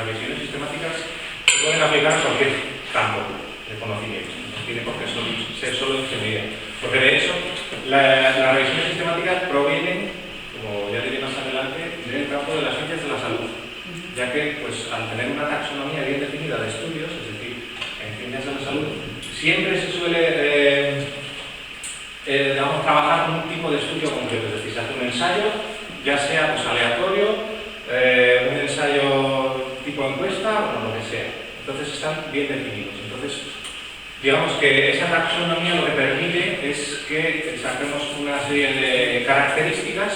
revisiones sistemáticas se pueden aplicar a cualquier campo de conocimiento, no tiene por qué ser solo ingeniería. Porque de hecho, las revisiones sistemáticas provienen, como ya diré más adelante, del campo de las ciencias de la salud, ya que pues, al tener una taxonomía bien definida de estudios, es decir, en ciencias de la salud, siempre se suele digamos, trabajar con un tipo de estudio concreto, es decir, se hace un ensayo, ya sea pues, aleatorio, un ensayo tipo encuesta, o lo que sea. Entonces están bien definidos. Entonces, digamos que esa taxonomía lo que permite es que saquemos una serie de características,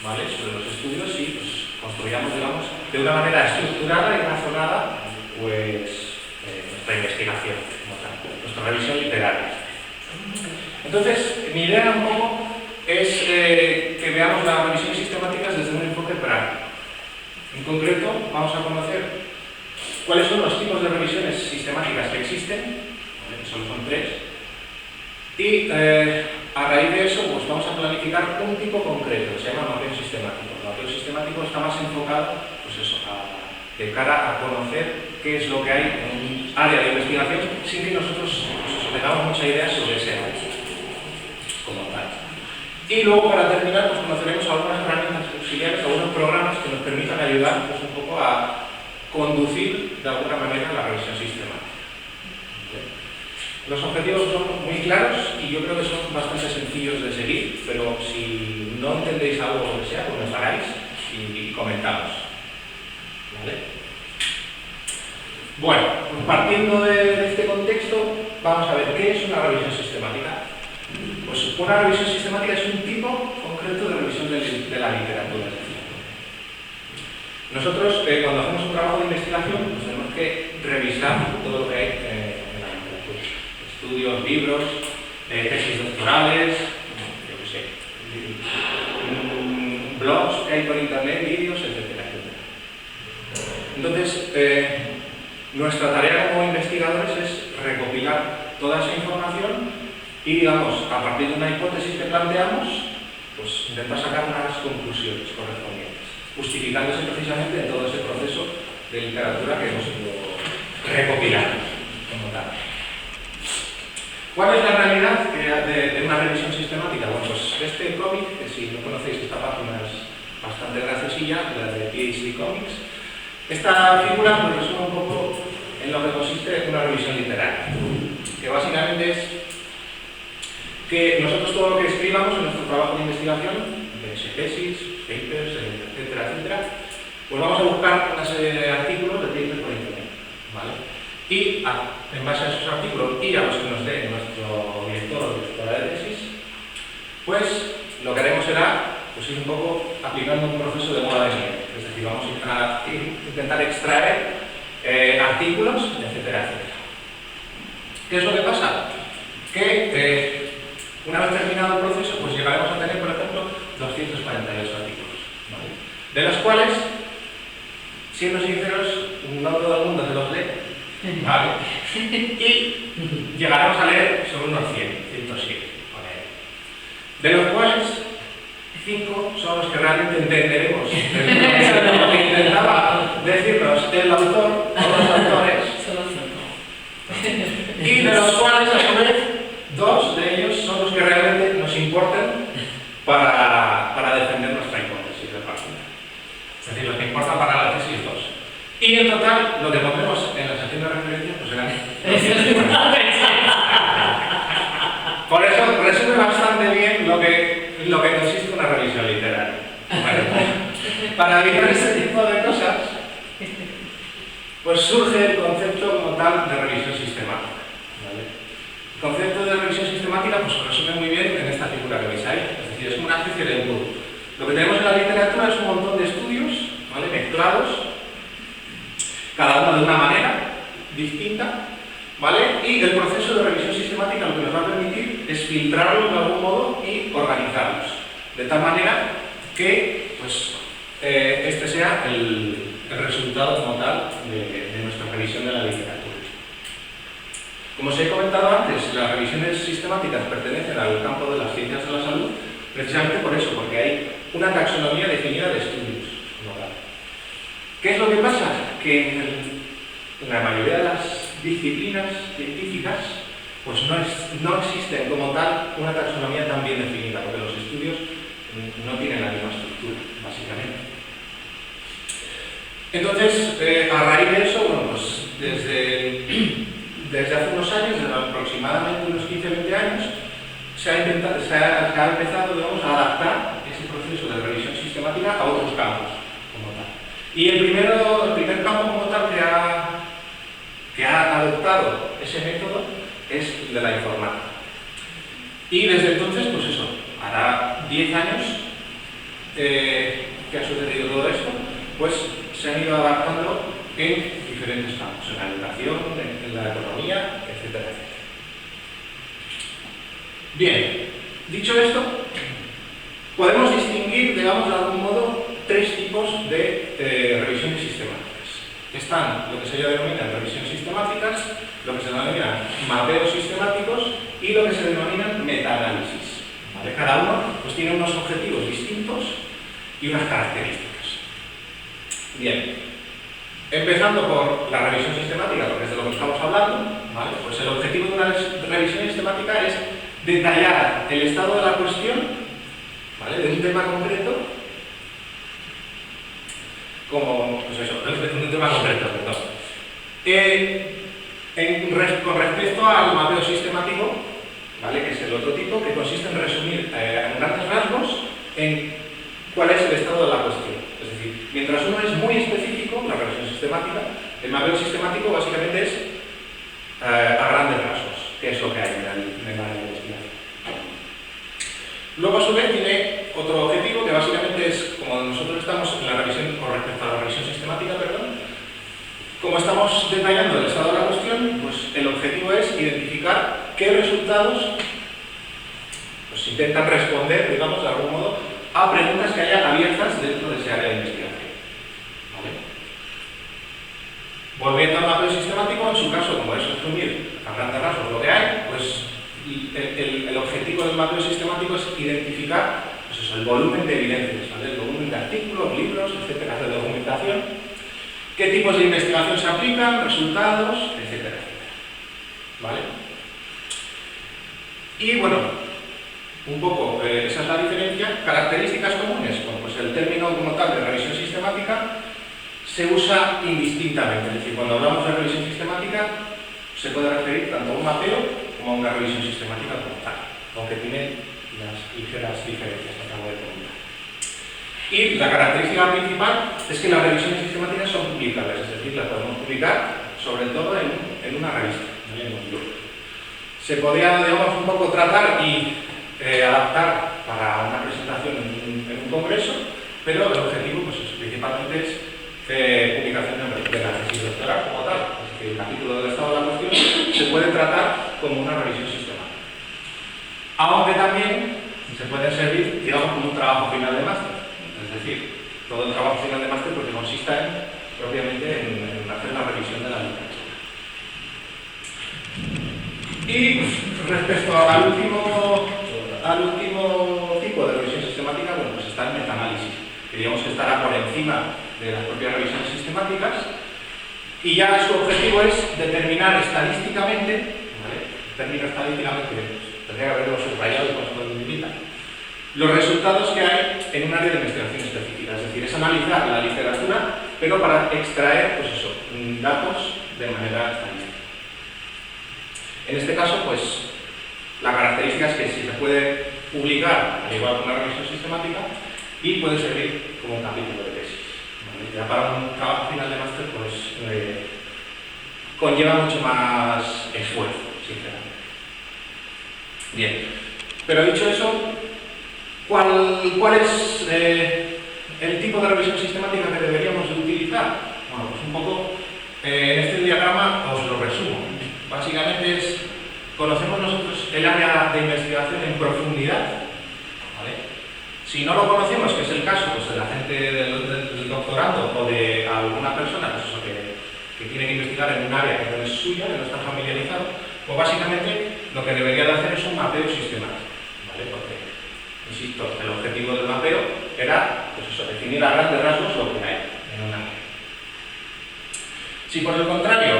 ¿vale?, sobre los estudios y pues, construyamos, digamos, de una manera estructurada y razonada pues, nuestra investigación, como tal, nuestra revisión literaria. Entonces, mi idea un poco es que veamos las revisiones sistemáticas desde un enfoque práctico. En concreto, vamos a conocer cuáles son los tipos de revisiones sistemáticas que existen, ¿vale?, que solo son 3, y a raíz de eso pues, vamos a planificar un tipo concreto, que se llama mapeo sistemático. El mapeo sistemático está más enfocado pues eso, de cara a conocer qué es lo que hay en un área de investigación sin que nosotros pues, tengamos mucha idea sobre ese área como tal. Y luego, para terminar, pues conoceremos algunas herramientas auxiliares, algunos programas que nos permitan ayudar pues, un poco a conducir de alguna manera la revisión sistemática. Los objetivos son muy claros y yo creo que son bastante sencillos de seguir, pero si no entendéis algo o lo que sea, pues me paráis y comentamos. ¿Vale? Bueno, pues partiendo de este contexto, vamos a ver qué es una revisión sistemática. Pues una revisión sistemática es un tipo concreto de revisión de la literatura. Nosotros, cuando hacemos un trabajo de investigación, pues tenemos que revisar todo lo que hay en la literatura. Estudios, libros, tesis doctorales, yo qué sé, blogs que hay por internet, vídeos, etcétera, etcétera. Entonces, nuestra tarea como investigadores es recopilar toda esa información y, digamos, a partir de una hipótesis que planteamos, pues intentar sacar unas conclusiones correspondientes, justificándose precisamente en todo ese proceso de literatura que hemos ido recopilando como tal. ¿Cuál es la realidad de una revisión sistemática? Bueno, pues este cómic, que si no conocéis esta página es bastante graciosilla, la de PhD Comics, esta figura pues, resume un poco en lo que consiste una revisión literaria, que básicamente es que nosotros todo lo que escribamos en nuestro trabajo de investigación, tesis, papers, etcétera, etcétera, pues vamos a buscar una serie de artículos de papers por internet, ¿vale? Y en base a esos artículos y a los que nos dé nuestro director o directora de tesis, pues lo que haremos será pues, ir un poco aplicando un proceso de bola de nieve, es decir, vamos a intentar extraer artículos, etcétera, etcétera. ¿Qué es lo que pasa? Que una vez terminado el proceso, pues llegaremos a tener, por ejemplo, 248 artículos, ¿vale?, de los cuales, siendo sinceros, no todo el mundo se los lee, ¿vale?, y llegaremos a leer sobre unos 107, de los cuales 5 son los que realmente entenderemos lo que intentaba decirnos el autor o los autores, y de los cuales, a su vez, 2 de ellos son los que realmente nos importan para defender nuestra hipótesis de partida. Es decir, los que importan para la tesis 2. Y en total, lo que pondremos en la sección de referencia, pues serán 250. Por eso resume bastante bien lo que consiste una revisión literaria. Bueno, para evitar este tipo de cosas, pues surge el concepto como tal de revisión sistemática. El concepto de revisión sistemática pues, se resume muy bien en esta figura que veis ahí, es decir, es una especie de embudo. Lo que tenemos en la literatura es un montón de estudios, ¿vale?, mezclados, cada uno de una manera distinta, ¿vale?, y el proceso de revisión sistemática lo que nos va a permitir es filtrarlos de algún modo y organizarlos, de tal manera que pues, este sea el resultado como tal de nuestra revisión de la literatura. Como os he comentado antes, las revisiones sistemáticas pertenecen al campo de las ciencias de la salud, precisamente por eso, porque hay una taxonomía definida de estudios. ¿Qué es lo que pasa? que en la mayoría de las disciplinas científicas pues no existe como tal una taxonomía tan bien definida, porque los estudios no tienen la misma estructura, básicamente. Entonces, a raíz de eso, bueno, pues desde hace unos años, desde aproximadamente unos 15-20 años, se ha empezado, digamos, a adaptar ese proceso de revisión sistemática a otros campos, como tal. Y el primer campo como tal que ha adoptado ese método es el de la informática. Y desde entonces, pues eso, hará 10 años que ha sucedido todo esto, pues se han ido adaptando en diferentes campos, en la educación, en la economía, etcétera, etcétera. Bien, dicho esto, podemos distinguir, digamos, de algún modo, tres tipos de revisiones sistemáticas. Están lo que se denominan revisiones sistemáticas, lo que se denominan mapeos sistemáticos y lo que se denominan metaanálisis. ¿Vale? Cada uno pues, tiene unos objetivos distintos y unas características. Bien, empezando por la revisión sistemática, porque es de lo que estamos hablando, ¿vale? Pues el objetivo de una revisión sistemática es detallar el estado de la cuestión, ¿vale? De un tema concreto, como, pues eso, un tema concreto, perdón. Con respecto al mapeo sistemático, ¿vale? Que es el otro tipo, que consiste en resumir en grandes rasgos en cuál es el estado de la cuestión. Es decir, mientras uno es muy específico, la revisión sistemática, el mapeo sistemático básicamente es a grandes rasgos, que es lo que hay en la investigación. Luego, a su vez, tiene otro objetivo que básicamente es, como nosotros estamos en la revisión, con respecto a la revisión sistemática, perdón, como estamos detallando el estado de la cuestión, pues el objetivo es identificar qué resultados pues, intentan responder, digamos, de algún modo, a preguntas que haya abiertas dentro de ese área de investigación. ¿Vale? Volviendo al mapeo sistemático, en su caso, como es resumir a grandes rasgos lo que hay, pues el objetivo del mapeo sistemático es identificar pues eso, el volumen de evidencias, ¿vale? El volumen de artículos, libros, etcétera, de documentación, qué tipos de investigación se aplican, resultados, etcétera, etcétera. ¿Vale? Y bueno, un poco, esa es la diferencia. Características comunes, bueno, pues el término como tal de revisión sistemática se usa indistintamente, es decir, cuando hablamos de revisión sistemática se puede referir tanto a un mapeo como a una revisión sistemática como tal, aunque tiene las ligeras diferencias que acabo de comentar. Y la característica principal es que las revisiones sistemáticas son publicables, es decir, las podemos publicar sobre todo en una revista, ¿no? En un libro. Se podría, digamos, un poco tratar y adaptar para una presentación en un congreso, pero el objetivo pues, principalmente es publicación de la tesis doctoral como tal. Es decir, el capítulo del estado de la cuestión se puede tratar como una revisión sistemática. Aunque también se puede servir, digamos, como un trabajo final de máster. Es decir, todo el trabajo final de máster porque consista propiamente en hacer la revisión de la literatura. Y respecto al último tipo de revisión sistemática, bueno, pues está el metaanálisis, que digamos que estará por encima de las propias revisiones sistemáticas y ya su objetivo es determinar estadísticamente, ¿vale? Término estadísticamente, pues, tendría que haberlo subrayado con su limita, los resultados que hay en un área de investigación específica, es decir, es analizar la literatura, pero para extraer, pues eso, datos de manera estadística. En este caso, pues, la característica es que si se puede publicar, al igual que una revisión sistemática, y puede servir como un capítulo de tesis. ¿Vale? Ya para un trabajo final de máster, pues, conlleva mucho más esfuerzo, sinceramente. Bien, pero dicho eso, ¿cuál es el tipo de revisión sistemática que deberíamos de utilizar? Bueno, pues un poco, en este diagrama os lo resumo. Básicamente es, conocemos nosotros el área de investigación en profundidad, ¿vale? Si no lo conocemos, que es el caso pues, de la gente del doctorando o de alguna persona pues eso, que tiene que investigar en un área que no es suya, que no está familiarizado, pues básicamente lo que debería de hacer es un mapeo sistemático, ¿vale? Porque, insisto, el objetivo del mapeo era pues eso, definir a grandes rasgos lo que hay en un área. Si por el contrario,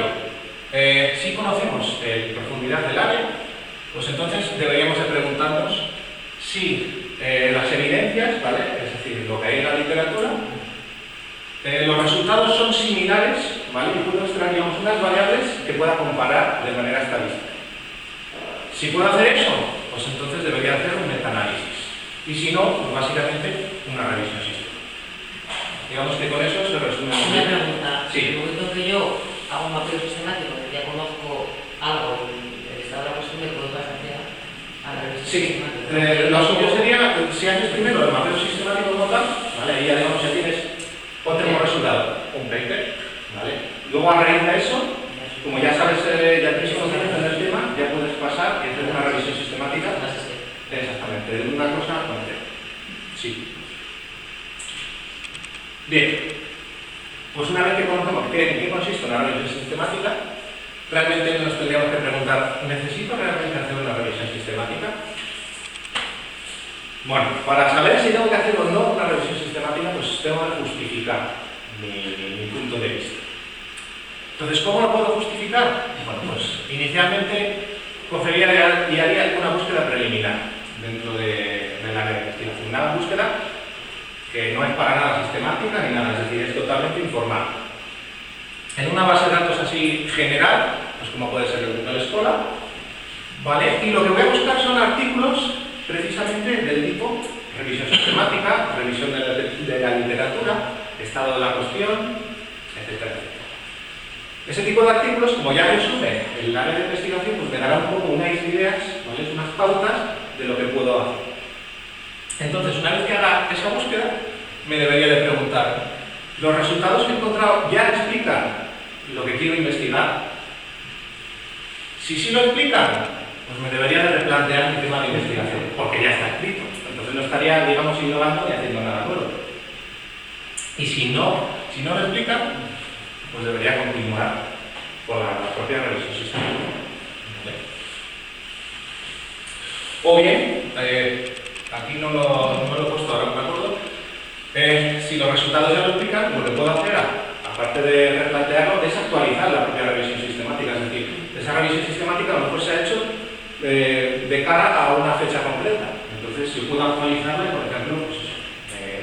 sí conocemos profundidad del área, pues entonces deberíamos de preguntarnos si las evidencias, ¿vale? Es decir, lo que hay en la literatura, los resultados son similares, ¿vale? Y puedo extraer, digamos, unas variables que pueda comparar de manera estadística. Si puedo hacer eso, pues entonces debería hacer un metaanálisis. Y si no, pues básicamente una revisión sistemática. Digamos que con eso se resume. Una pregunta. Sí. En el momento que yo hago un mapeo sistemático, que ya conozco algo del estado de la cuestión, me puedo pasar a la revisión sistemática. Lo suyo sería, si haces primero el mapeo sistemático como tal, ¿vale? Ahí ya digamos ya tienes, ponte como resultado un paper, ¿vale? Luego a raíz de eso, como ya sabes, ya tienes conocimiento en el tema, ya puedes pasar y hacer una revisión sistemática. Exactamente, de una cosa a otra. Sí. Bien, pues una vez que conocemos en qué consiste una revisión sistemática, realmente nos tendríamos que preguntar, ¿necesito realmente hacer una revisión sistemática? Bueno, para saber si tengo que hacer o no una revisión sistemática, pues tengo que justificar mi punto de vista. Entonces, ¿cómo lo puedo justificar? Bueno, pues inicialmente cogería y haría una búsqueda preliminar dentro de la área de investigación. Una búsqueda que no es para nada sistemática ni nada, es decir, es totalmente informal. En una base de datos así general, pues como puede ser el Google Scholar, ¿vale? Y lo que voy a buscar son artículos precisamente del tipo revisión sistemática, revisión de la literatura, estado de la cuestión, etcétera, etcétera. Ese tipo de artículos, como ya resume el área de investigación, pues me dará un poco unas ideas, ¿vale? Unas pautas de lo que puedo hacer. Entonces, una vez que haga esa búsqueda, me debería de preguntar, ¿los resultados que he encontrado ya explican lo que quiero investigar? Si sí lo explican, pues me debería de replantear mi tema de investigación, porque ya está escrito. Entonces no estaría, digamos, innovando ni haciendo nada nuevo. Y si no lo explican, pues debería continuar con la propia revisión sistemática. ¿Vale? O bien, aquí no lo he puesto ahora, me acuerdo, si los resultados ya lo explican, lo que puedo hacer, aparte de replantearlo, es actualizar la propia revisión sistemática. Es decir, esa revisión sistemática a lo mejor se ha hecho de cara a una fecha concreta. Entonces, si puedo actualizarla, por ejemplo, pues eso,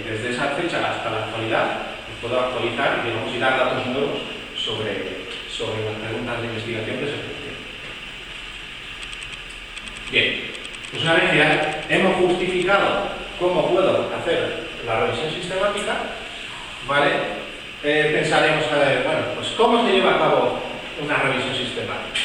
desde esa fecha hasta la actualidad, pues puedo actualizar y, digamos, y dar datos nuevos sobre las preguntas de investigación que se plantean. Bien, pues una vez ya hemos justificado cómo puedo hacer la revisión sistemática, ¿vale? Pensaremos, bueno, pues ¿cómo se lleva a cabo una revisión sistemática?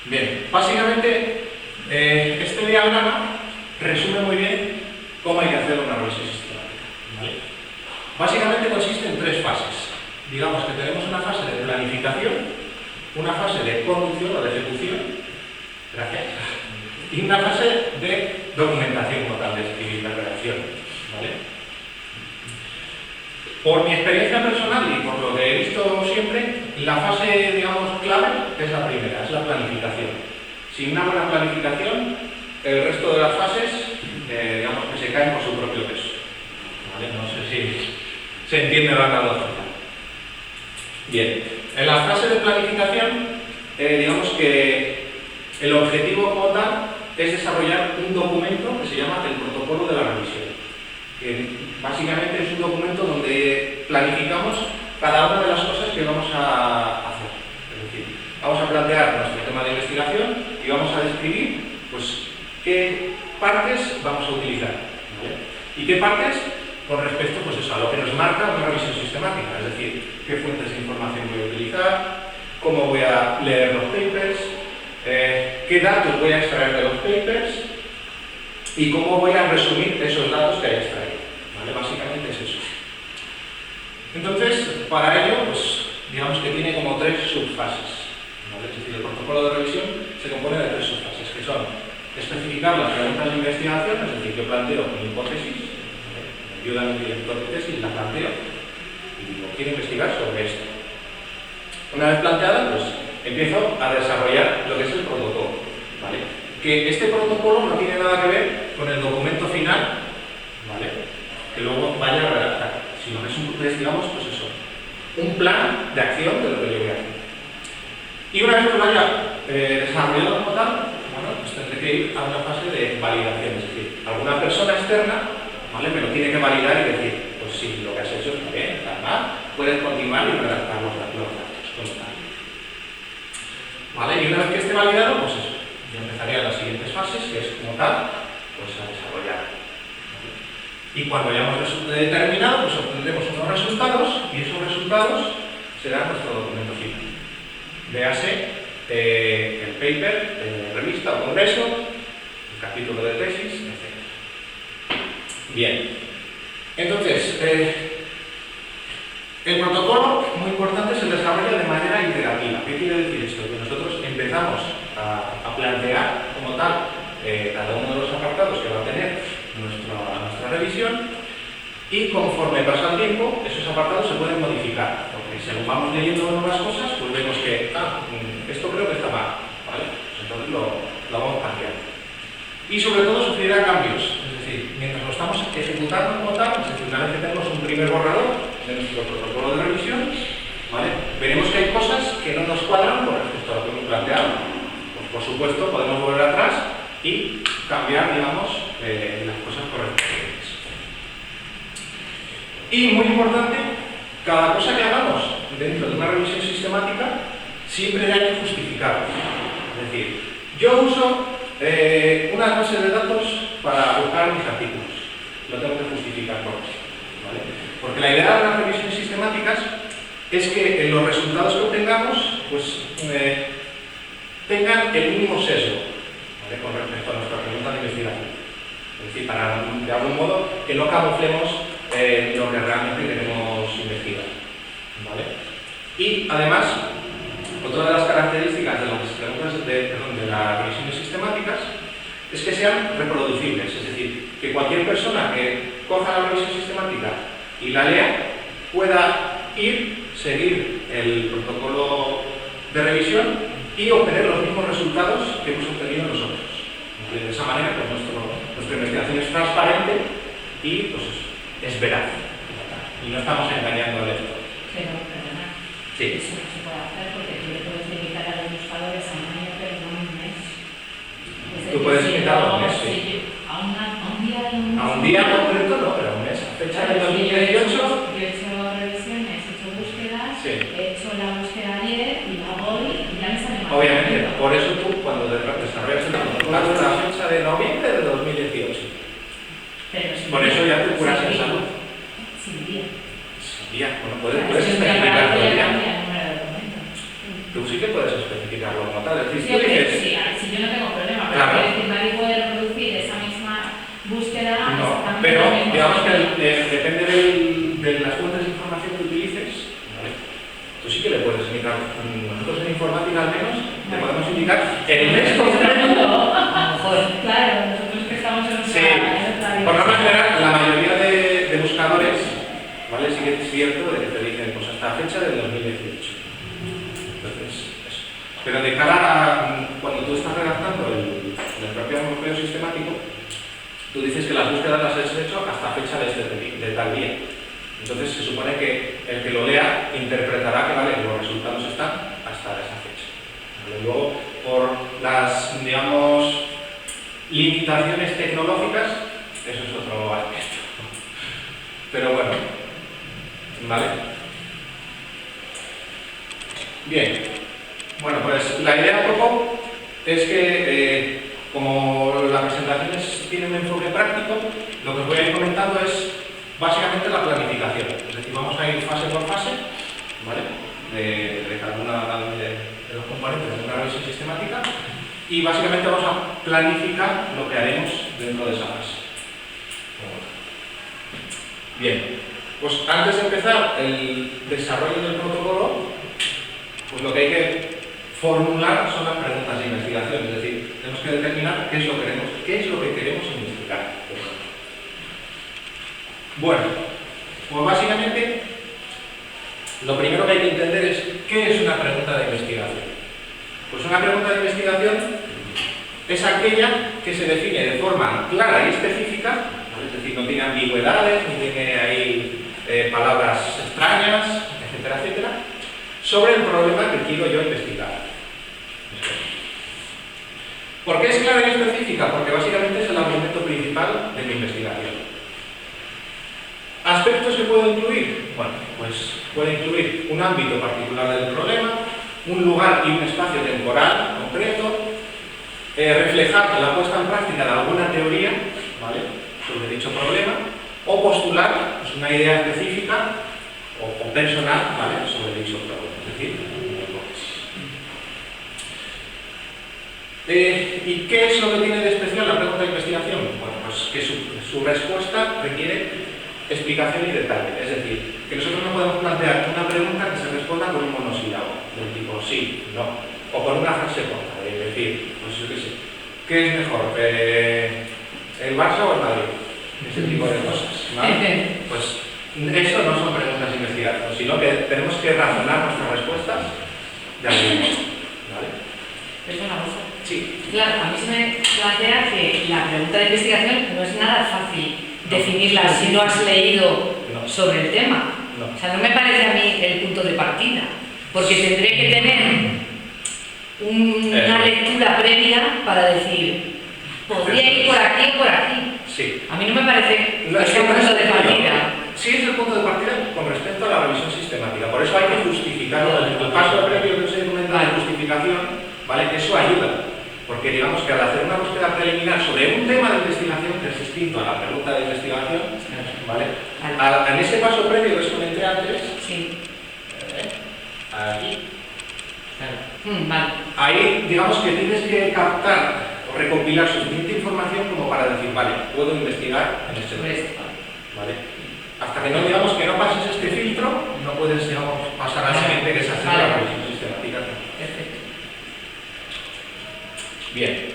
Bien, básicamente este diagrama resume muy bien cómo hay que hacer una revisión sistemática, ¿vale? Básicamente consiste en tres fases. Digamos que tenemos una fase de planificación, una fase de conducción o de ejecución, gracias, y una fase de documentación como tal, de escribir la redacción, ¿vale? Por mi experiencia personal y por lo que he visto siempre, la fase, digamos, clave es la primera, es la planificación. Sin una buena planificación, el resto de las fases, digamos que se caen por su propio peso, ¿vale? No sé si se entiende la analogía. Bien, en la fase de planificación, digamos que el objetivo como tal es desarrollar un documento que se llama el protocolo de la revisión, que básicamente es un documento donde planificamos cada una de las cosas que vamos a hacer. Es decir, vamos a plantear nuestro tema de investigación y vamos a describir, pues, qué partes vamos a utilizar, ¿vale? Y qué partes con respecto, pues eso, a lo que nos marca una revisión sistemática, es decir, qué fuentes de información voy a utilizar, cómo voy a leer los papers, qué datos voy a extraer de los papers y cómo voy a resumir esos datos que haya extraído, ¿vale? Básicamente es eso. Entonces, para ello, pues, digamos que tiene como tres subfases, ¿vale? Es decir, el protocolo de revisión se compone de tres subfases, que son especificar las preguntas de investigación, es decir, yo planteo mi hipótesis, me ayuda mi director de tesis, la planteo y digo, quiero investigar sobre esto. Una vez planteada, pues empiezo a desarrollar lo que es el protocolo, ¿vale? Que este protocolo no tiene nada que ver con el documento final, ¿vale? Que luego vaya a redactar, sino que es, digamos, pues eso, un plan de acción de lo que yo voy a hacer. Y una vez que lo haya desarrollado como tal, bueno, pues tendré que ir a una fase de validación, es decir, alguna persona externa, ¿vale?, me lo tiene que validar y decir, pues sí, lo que has hecho está bien, está mal, puedes continuar y redactar los datos como tal. ¿Vale? Y una vez que esté validado, pues eso, yo empezaría las siguientes fases, que es como tal, pues a desarrollar. Y cuando hayamos terminado, pues obtendremos unos resultados y esos resultados serán nuestro documento final. Véase el paper, revista o congreso, el capítulo de tesis, etc. Bien. Entonces, el protocolo, muy importante, se desarrolla de manera iterativa. ¿Qué quiere decir esto? Que nosotros empezamos a plantear como tal cada uno de los apartados que va a tener nuestra revisión, y conforme pasa el tiempo, esos apartados se pueden modificar, porque según vamos leyendo nuevas cosas, pues vemos que esto creo que está mal, ¿vale? Pues entonces lo vamos cambiando. Y sobre todo sufrirá cambios, es decir, mientras lo estamos ejecutando como tal, es decir, una vez que tenemos un primer borrador de nuestro protocolo de revisión, ¿vale?, veremos que hay cosas que no nos cuadran con respecto a lo que hemos planteado. Pues por supuesto podemos volver atrás y cambiar, digamos, las cosas correspondientes. Y muy importante, cada cosa que hagamos dentro de una revisión sistemática siempre hay que justificarlo. Es decir, yo uso una base de datos para buscar mis artículos. Lo tengo que justificar por eso, ¿vale? Porque la idea de las revisiones sistemáticas es que los resultados que obtengamos pues, tengan el mínimo sesgo, ¿vale?, con respecto a nuestra pregunta de investigación. Es decir, para, de algún modo, que no camuflemos lo que realmente queremos investigar, ¿vale? Y además, otra de las características de las preguntas de las revisiones sistemáticas es que sean reproducibles, es decir, que cualquier persona que coja la revisión sistemática y la lea pueda seguir el protocolo de revisión y obtener los mismos resultados que hemos obtenido nosotros. De esa manera, pues nuestra investigación es transparente y pues, es veraz. Y no estamos engañando al lector. Pero, perdona, sí. Eso no se puede hacer porque tú le puedes limitar a los buscadores a un año, pero no a un mes. Tú puedes limitarlo a un mes, sí. A un día y un mes. A un día concreto no, pero a un mes. A fecha de 2018. Yo he hecho revisiones, he hecho búsquedas, sí. He hecho la búsqueda ayer y la voy y ya me sale más. Obviamente, por eso tú cuando desarrollas el protocolo haces la fecha de noviembre de 2018. Pero por eso ya te curas en salud. Sin día. Sin día. Bueno, puedes especificarlo ya. Tú sí que puedes especificarlo como tal. Es decir, Sí, si yo no tengo problema, pero claro, decir, nadie puede reproducir esa misma búsqueda. no, pero digamos que depende de las fuentes de información que utilices, ¿vale? Tú sí que le puedes indicar. Nosotros en informática al menos te podemos indicar el mes concreto. Claro, nosotros que estamos en sí. Por norma general, la mayoría de buscadores, ¿vale?, sí que es cierto de que te dicen pues hasta fecha del 2018. Entonces, eso. Pero de cara a cuando tú estás redactando el propio mapeo sistemático, tú dices que las búsquedas las has hecho hasta fecha de tal día. Entonces se supone que el que lo lea interpretará que, vale, los resultados están hasta esa fecha. ¿Vale? Luego, por las, digamos, limitaciones tecnológicas, eso es otro aspecto. Pero bueno, ¿vale? Bien. Bueno, pues la idea un poco es que, como la presentación tiene un enfoque práctico, lo que os voy a ir comentando es básicamente la planificación. Es decir, vamos a ir fase por fase, ¿vale?, de cada uno de los componentes de una revisión sistemática, y básicamente vamos a planificar lo que haremos dentro de esa fase. Bien, pues antes de empezar el desarrollo del protocolo, pues lo que hay que formular son las preguntas de investigación, es decir, tenemos que determinar qué es lo que queremos investigar. Bueno, pues básicamente lo primero que hay que entender es qué es una pregunta de investigación. Pues una pregunta de investigación es aquella que se define de forma clara y específica, ¿vale?, es decir, no tiene ambigüedades, ni tiene ahí palabras extrañas, etcétera, etcétera. sobre el problema que quiero yo investigar. ¿Por qué es clara y específica? Porque básicamente es el argumento principal de mi investigación. ¿Aspectos que puedo incluir? Bueno, pues puede incluir un ámbito particular del problema, un lugar y un espacio temporal concreto, reflejar la puesta en práctica de alguna teoría, ¿vale?, sobre dicho problema, o postular pues, una idea específica o personal, ¿vale?, sobre dicho problema, es decir, una hipótesis. ¿Y qué es lo que tiene de especial la pregunta de investigación? Bueno, pues que su respuesta requiere explicación y detalle, es decir, que nosotros no podemos plantear una pregunta que se responda con un monosílabo, del tipo sí, no, o con una frase corta, es decir, pues yo qué sé, ¿qué es mejor, el Barça o el Madrid? Ese tipo de cosas, ¿vale? Pues eso no son preguntas de investigación, sino que tenemos que razonar nuestras respuestas de algún modo, ¿vale? Es una cosa. Sí. Claro, a mí se me plantea que la pregunta de investigación no es nada fácil definirla si no has leído sobre el tema. No. O sea, no me parece a mí el punto de partida, porque tendré que tener una lectura previa para decir, podría ir por aquí o por aquí. Sí. A mí no me parece No, que sea un punto de partida. Sí es el punto de partida con respecto a la revisión sistemática, por eso hay que justificarlo. El paso previo que os he comentado de justificación, ¿vale?, eso ayuda. Porque digamos que al hacer una búsqueda preliminar sobre un tema de investigación que es distinto a la pregunta de investigación, ¿vale? En ese paso previo que os comenté antes, Sí. Aquí, Vale. ahí digamos que tienes que captar o recopilar suficiente información como para decir, vale, puedo investigar en este tema, ¿vale? Hasta que no digamos que no pases este filtro, no puedes, digamos, pasar al siguiente, que es hacer la revisión sistemática. Perfecto. Bien.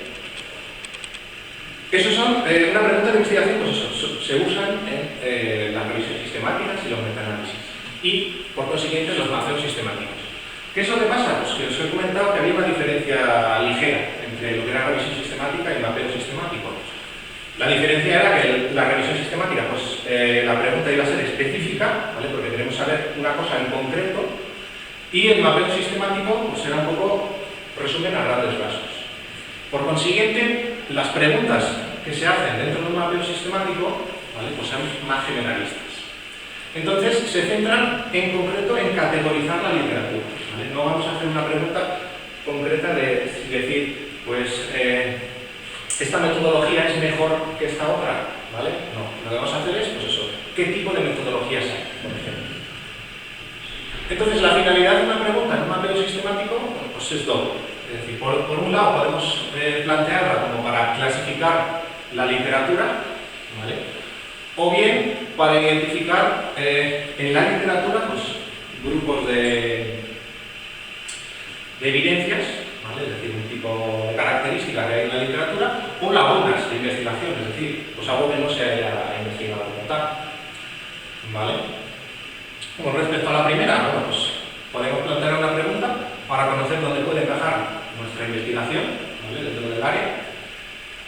Esos son, una pregunta de investigación, pues eso, se usan en las revisiones sistemáticas y los metaanálisis. Y, por consiguiente, los mapeos sistemáticos. ¿Qué es lo que pasa? Pues que os he comentado que había una diferencia ligera entre lo que era revisión sistemática y mapeo sistemático. La diferencia era que la revisión sistemática, pues la pregunta iba a ser específica, ¿vale?, porque queremos saber una cosa en concreto, y el mapeo sistemático pues era un poco resumen a grandes rasgos. Por consiguiente, las preguntas que se hacen dentro de un mapeo sistemático, ¿vale?, pues son más generalistas. Entonces, se centran en concreto en categorizar la literatura, ¿vale? No vamos a hacer una pregunta concreta de decir, pues, esta metodología es mejor que esta otra, ¿vale? No, lo que vamos a hacer es, pues eso, ¿qué tipo de metodologías hay, por ejemplo? Entonces, la finalidad de una pregunta en un mapeo sistemático, bueno, pues es doble. Es decir, por un lado podemos plantearla como para clasificar la literatura, ¿vale?, o bien para identificar en la literatura pues, grupos de evidencias, ¿vale?, es decir, un tipo de característica que hay en la literatura, o lagunas de investigación, es decir, pues algo que no se haya investigado como tal, ¿vale? Con respecto a la primera, bueno, pues podemos plantear una pregunta para conocer dónde puede encajar nuestra investigación, ¿vale?, dentro del área.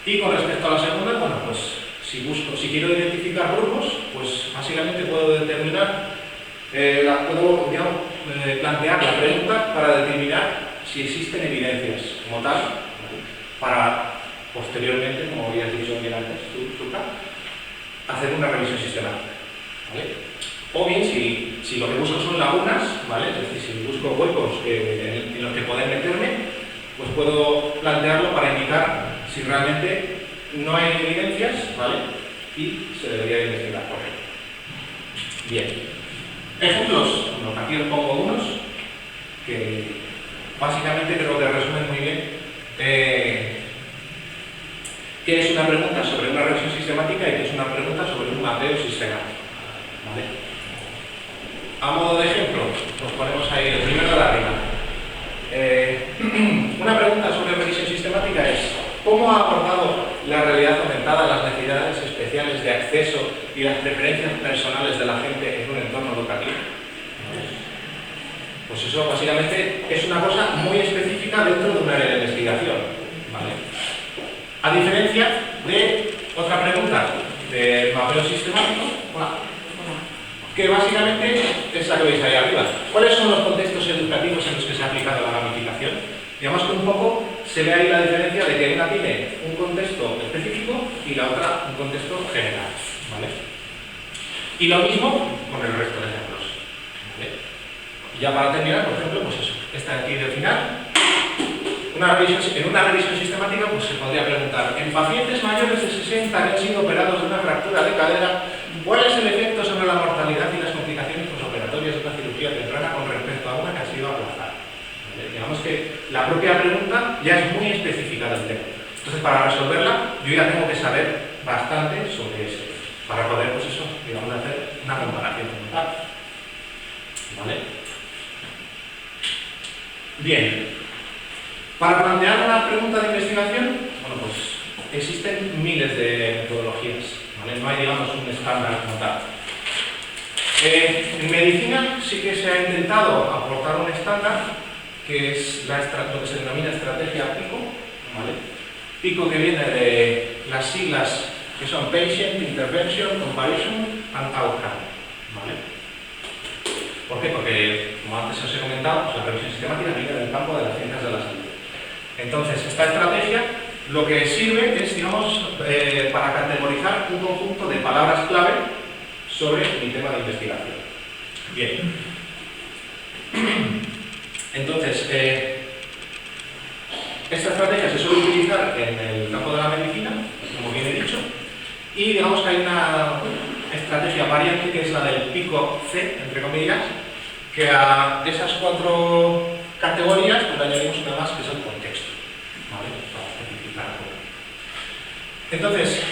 Y con respecto a la segunda, bueno, pues si quiero identificar grupos, pues básicamente puedo determinar, puedo plantear la pregunta para determinar si existen evidencias como tal, ¿vale?, para posteriormente, como habías dicho bien antes, Zucca, hacer una revisión sistemática, ¿vale? O bien, si lo que busco son lagunas, ¿vale?, es decir, si busco huecos en los que poder meterme, pues puedo plantearlo para indicar si realmente no hay evidencias, ¿vale?, y se debería investigar por ello. Bien. Ejemplos, bueno, aquí os pongo unos que básicamente creo que resumen muy bien qué es una pregunta sobre una revisión sistemática y qué es una pregunta sobre un mapeo sistemático, ¿vale? A modo de ejemplo, nos ponemos ahí el primero de arriba. Una pregunta sobre revisión sistemática es: ¿cómo ha abordado la realidad aumentada las necesidades especiales de acceso y las preferencias personales de la gente en un entorno educativo? Pues eso básicamente es una cosa muy específica dentro de un área de investigación, ¿vale? A diferencia de otra pregunta de mapeo sistemático, que básicamente es la que veis ahí arriba. ¿Cuáles son los contextos educativos en los que se ha aplicado la gamificación? Digamos que un poco se ve ahí la diferencia de que una tiene un contexto específico y la otra un contexto general, ¿vale? Y lo mismo con el resto de ejemplos, ¿vale? Ya para terminar, por ejemplo, pues eso, esta de aquí del final. En una revisión sistemática pues se podría preguntar, en pacientes mayores de 60 que han sido operados de una fractura de cadera, ¿cuál es el efecto sobre la mortalidad y las complicaciones posoperatorias de una cirugía temprana con respecto a una que ha sido aplazada? ¿Vale? Digamos que la propia pregunta ya es muy específica del tema. Entonces, para resolverla, yo ya tengo que saber bastante sobre eso, para poder, pues eso, digamos, hacer una comparación como tal. ¿Vale? Bien. Para plantear una pregunta de investigación, bueno, pues existen miles de metodologías, ¿vale? No hay, digamos, un estándar como tal. En medicina sí que se ha intentado aportar un estándar, que es lo que se denomina estrategia PICO, ¿vale? PICO, que viene de las siglas que son Patient, Intervention, Comparison and Outcome, ¿vale? ¿Por qué? Porque, como antes os he comentado, pues la revisión sistemática viene del campo de las ciencias de la salud. Entonces, esta estrategia lo que sirve es, digamos, para categorizar un conjunto de palabras clave sobre mi tema de investigación. Bien. Entonces, esta estrategia se suele utilizar en el campo de la medicina, como bien he dicho, y digamos que hay una estrategia variante que es la del pico C, entre comillas, que a esas 4 categorías pues le añadimos una más que es el contexto, ¿vale? Para especificar todo. Entonces,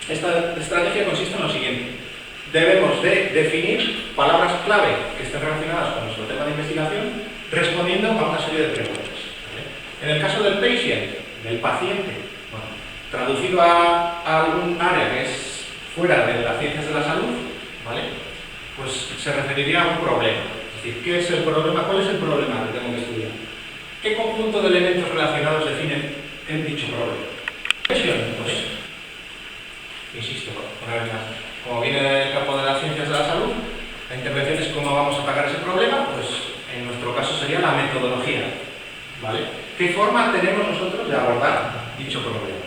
esta estrategia consiste en lo siguiente. Debemos de definir palabras clave que estén relacionadas con nuestro tema de investigación respondiendo a una serie de preguntas, ¿vale? En el caso del patient, del paciente, bueno, traducido a algún área que es fuera de las ciencias de la salud, ¿vale? Pues se referiría a un problema. Es decir, ¿qué es el problema? ¿Cuál es el problema que tengo que estudiar? ¿Qué conjunto de elementos relacionados definen el dicho problema? Pues, insisto, una vez más, como viene del campo de las ciencias de la salud, la intervención es cómo vamos a atacar ese problema, pues en nuestro caso sería la metodología, ¿vale? ¿Qué forma tenemos nosotros de abordar dicho problema?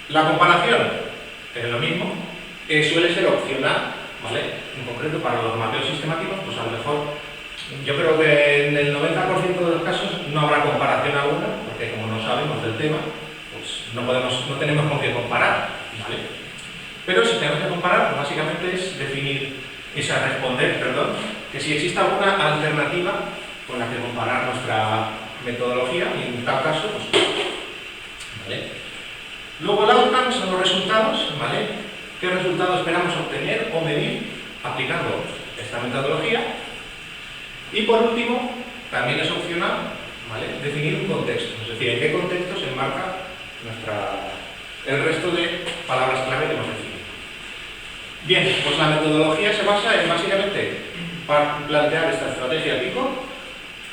La comparación es lo mismo, suele ser opcional, ¿vale? En concreto, para los mapeos sistemáticos, pues a lo mejor, yo creo que en el 90% de los casos no habrá comparación alguna, porque como no sabemos del tema, pues no tenemos con qué comparar, ¿vale? Pero si tenemos que comparar, pues básicamente es definir, responder, que si existe alguna alternativa con la que comparar nuestra metodología, y en tal caso, pues, ¿vale? Luego el outcome son los resultados, ¿vale? ¿Qué resultados esperamos obtener o medir aplicando esta metodología? Y por último, también es opcional, ¿vale? Definir un contexto, es decir, en qué contexto se enmarca el resto de palabras clave que hemos definido. Bien, pues la metodología se basa en básicamente plantear esta estrategia PICO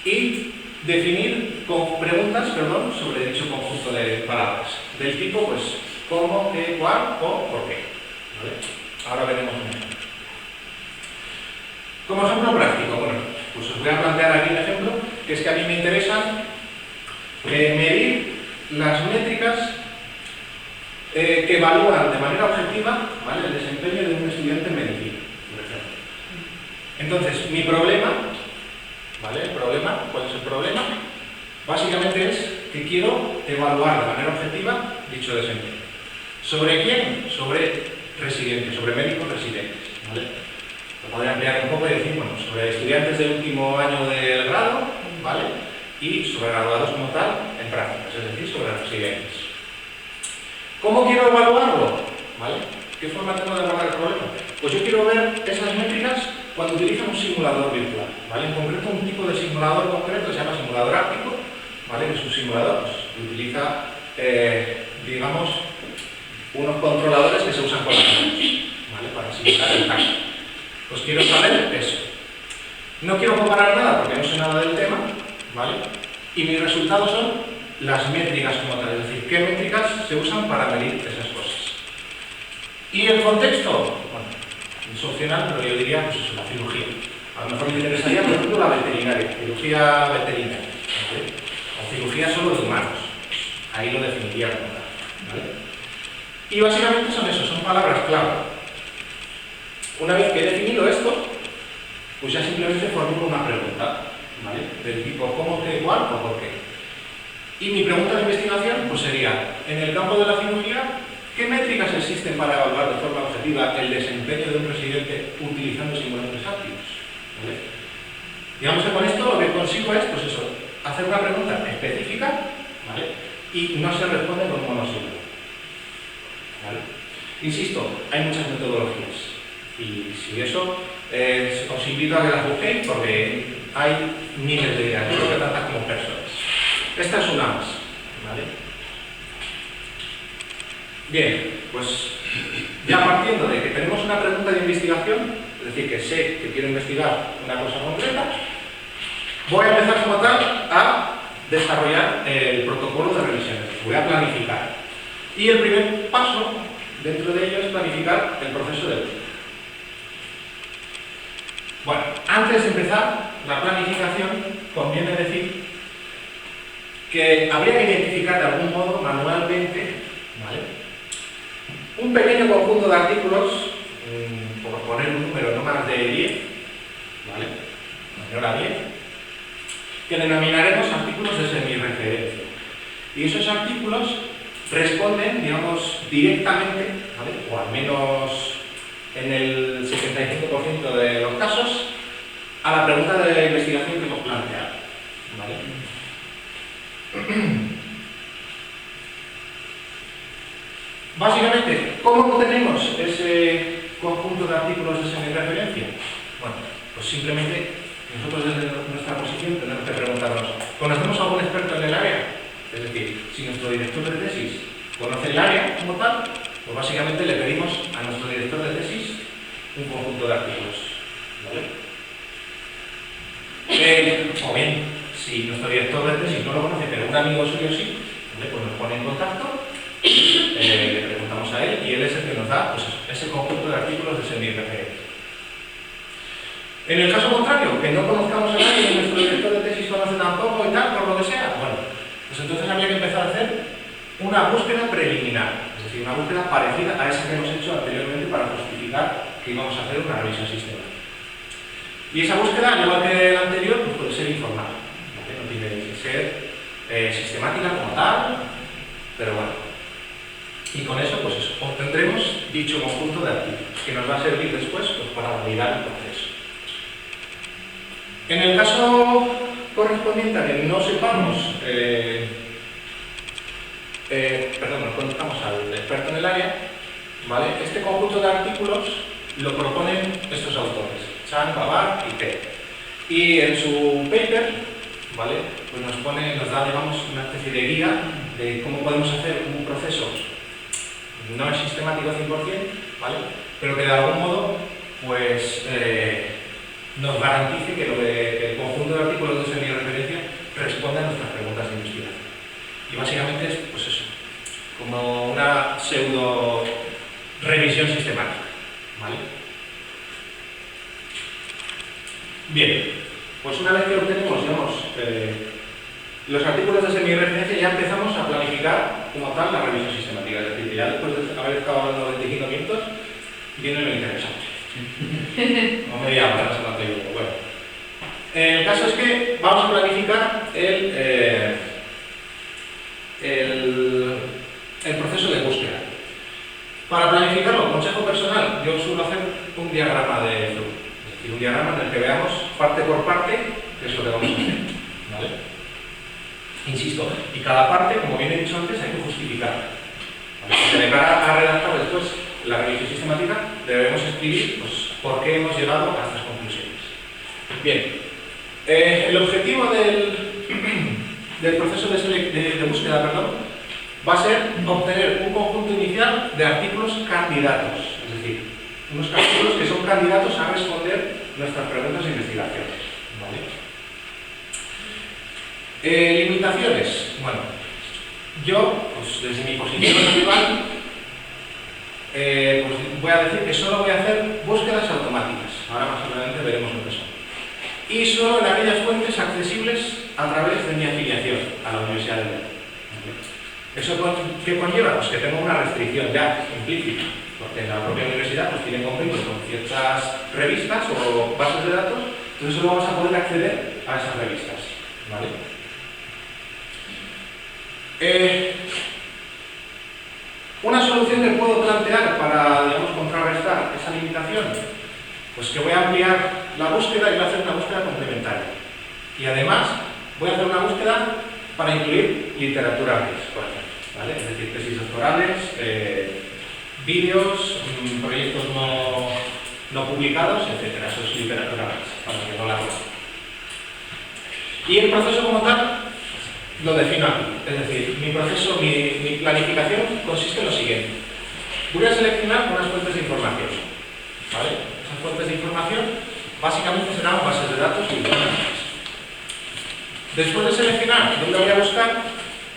y definir preguntas sobre dicho conjunto de palabras, del tipo, pues, cómo, qué, cuál o por qué. ¿Vale? Ahora veremos un ejemplo. Como ejemplo práctico, bueno, pues os voy a plantear aquí un ejemplo, que es que a mí me interesa medir las métricas que evalúan de manera objetiva, ¿vale?, el desempeño de un estudiante en medicina, por ejemplo. Entonces, mi problema, ¿vale? ¿Cuál es el problema? Básicamente es que quiero evaluar de manera objetiva dicho desempeño. ¿Sobre quién? Sobre residentes, sobre médicos residentes, ¿vale? Lo podría ampliar un poco y decir, bueno, sobre estudiantes del último año del grado, ¿vale? Y sobre graduados como tal en prácticas, es decir, sobre residentes. ¿Cómo quiero evaluarlo? ¿Vale? ¿Qué forma tengo de evaluar el problema? Pues yo quiero ver esas métricas cuando utilizo un simulador virtual, ¿vale? En concreto, un tipo de simulador concreto que se llama simulador áptico, ¿vale? Que es un simulador que utiliza, digamos, unos controladores que se usan con las manos, ¿vale? Para simular el tacto. Pues quiero saber eso. No quiero comparar nada porque no sé nada del tema, ¿vale? Y mis resultados son las métricas como tal, es decir, qué métricas se usan para medir esas cosas. ¿Y el contexto? Bueno, Es opcional, pero yo diría, pues eso, la cirugía. A lo mejor me interesaría, por ejemplo, la veterinaria, cirugía veterinaria, ¿vale? O cirugía solo de humanos. Ahí lo definiría como tal, ¿vale? Y básicamente son eso, son palabras clave. Una vez que he definido esto, pues ya simplemente formulo una pregunta, ¿vale? Del tipo ¿cómo, qué, cuál o por qué? Y mi pregunta de investigación pues sería, en el campo de la cirugía, ¿qué métricas existen para evaluar de forma objetiva el desempeño de un residente utilizando simuladores ápticos? ¿Vale? Digamos que con esto lo que consigo es, pues eso, hacer una pregunta específica, ¿vale? Y no se responde con un monosílabo, ¿vale? Insisto, hay muchas metodologías y si eso os invito a que las busquéis porque hay miles de ideas, creo que tantas como personas. Esta es una más, ¿vale? Bien, pues ya partiendo de que tenemos una pregunta de investigación, es decir, que sé que quiero investigar una cosa concreta, voy a empezar como tal a desarrollar el protocolo de revisiones, voy a planificar. Y el primer paso dentro de ello es planificar el proceso de búsqueda. Bueno, antes de empezar la planificación, conviene decir que habría que identificar de algún modo manualmente, ¿vale?, un pequeño conjunto de artículos, por poner un número no más de 10, ¿vale?, menor a 10, que denominaremos artículos de semi-referencia. Y esos artículos responden, digamos, directamente, ¿vale?, o al menos en el 75% de los casos, a la pregunta de investigación que hemos planteado, ¿vale? Básicamente, ¿cómo obtenemos ese conjunto de artículos de semi-referencia? Bueno, pues simplemente nosotros desde nuestra posición tenemos que preguntarnos, ¿conocemos a algún experto en el área? Es decir, si nuestro director de tesis conoce el área como tal, pues básicamente le pedimos a nuestro director de tesis un conjunto de artículos, ¿vale? O bien, si nuestro director de tesis no lo conoce, pero un amigo suyo sí, ¿vale?, pues nos pone en contacto, le preguntamos a él y él es el que nos da, pues, ese conjunto de artículos de semi-referencia. En el caso contrario, que no conozcamos a nadie y nuestro director de tesis conoce tampoco y tal, por lo que sea, bueno, pues entonces habría que empezar a hacer una búsqueda preliminar, es decir, una búsqueda parecida a esa que hemos hecho anteriormente para justificar que íbamos a hacer una revisión sistemática. Y esa búsqueda, al igual que la anterior, pues puede ser informal, ¿vale? No tiene que ser sistemática como tal, pero bueno. Y con eso, pues eso, obtendremos dicho conjunto de artículos, que nos va a servir después pues, para validar el proceso. En el caso correspondiente a que no sepamos, nos conozcamos al experto en el área, ¿vale?, este conjunto de artículos lo proponen estos autores, Chan, Babar y T. Y en su paper, ¿vale?, pues nos da, digamos, una especie de guía de cómo podemos hacer un proceso no es sistemático 100%, ¿vale?, pero que de algún modo, pues, nos garantice que el conjunto de artículos de semi-referencia responde a nuestras preguntas de investigación. Y básicamente es, pues eso, como una pseudo revisión sistemática, ¿vale? Bien, pues una vez que obtenemos, digamos, los artículos de semi-referencia, ya empezamos a planificar como tal la revisión sistemática. Es decir, ya después de haber estado hablando 25 minutos, viene lo interesante. No media hora, se lo te digo. Bueno, el caso es que vamos a planificar el proceso de búsqueda. Para planificarlo, consejo personal, yo suelo hacer un diagrama de flujo. Es decir, un diagrama en el que veamos parte por parte qué es lo que vamos a hacer, ¿vale? Insisto, y cada parte, como bien he dicho antes, hay que justificarla, ¿vale? Porque de cara a redactar después la revisión sistemática, debemos escribir pues, por qué hemos llegado a estas conclusiones. Bien, el objetivo del proceso de búsqueda, va a ser obtener un conjunto inicial de artículos candidatos, es decir, unos artículos que son candidatos a responder nuestras preguntas de investigación, ¿vale? Limitaciones. Bueno, yo, pues desde mi posición individual, pues voy a decir que solo voy a hacer búsquedas automáticas. Ahora más adelante veremos lo que son. Y solo en aquellas fuentes accesibles a través de mi afiliación a la Universidad de León. ¿Eso qué conlleva? Pues que tengo una restricción ya implícita, porque en la propia universidad pues tiene convenios con ciertas revistas o bases de datos, entonces solo vamos a poder acceder a esas revistas. ¿Vale? Una solución que puedo plantear para, digamos, contrarrestar esa limitación, pues que voy a ampliar la búsqueda y voy a hacer una búsqueda complementaria. Y además voy a hacer una búsqueda para incluir literatura APIS, por ejemplo, ¿vale? Es decir, tesis doctorales, vídeos, proyectos no publicados, etc. Eso es literatura APIS, para que no la conozcan. Y el proceso como tal lo defino aquí. Es decir, mi proceso, mi planificación consiste en lo siguiente. Voy a seleccionar unas fuentes de información. ¿Vale? Esas fuentes de información básicamente serán bases de datos y bibliotecas. Después de seleccionar dónde voy a buscar,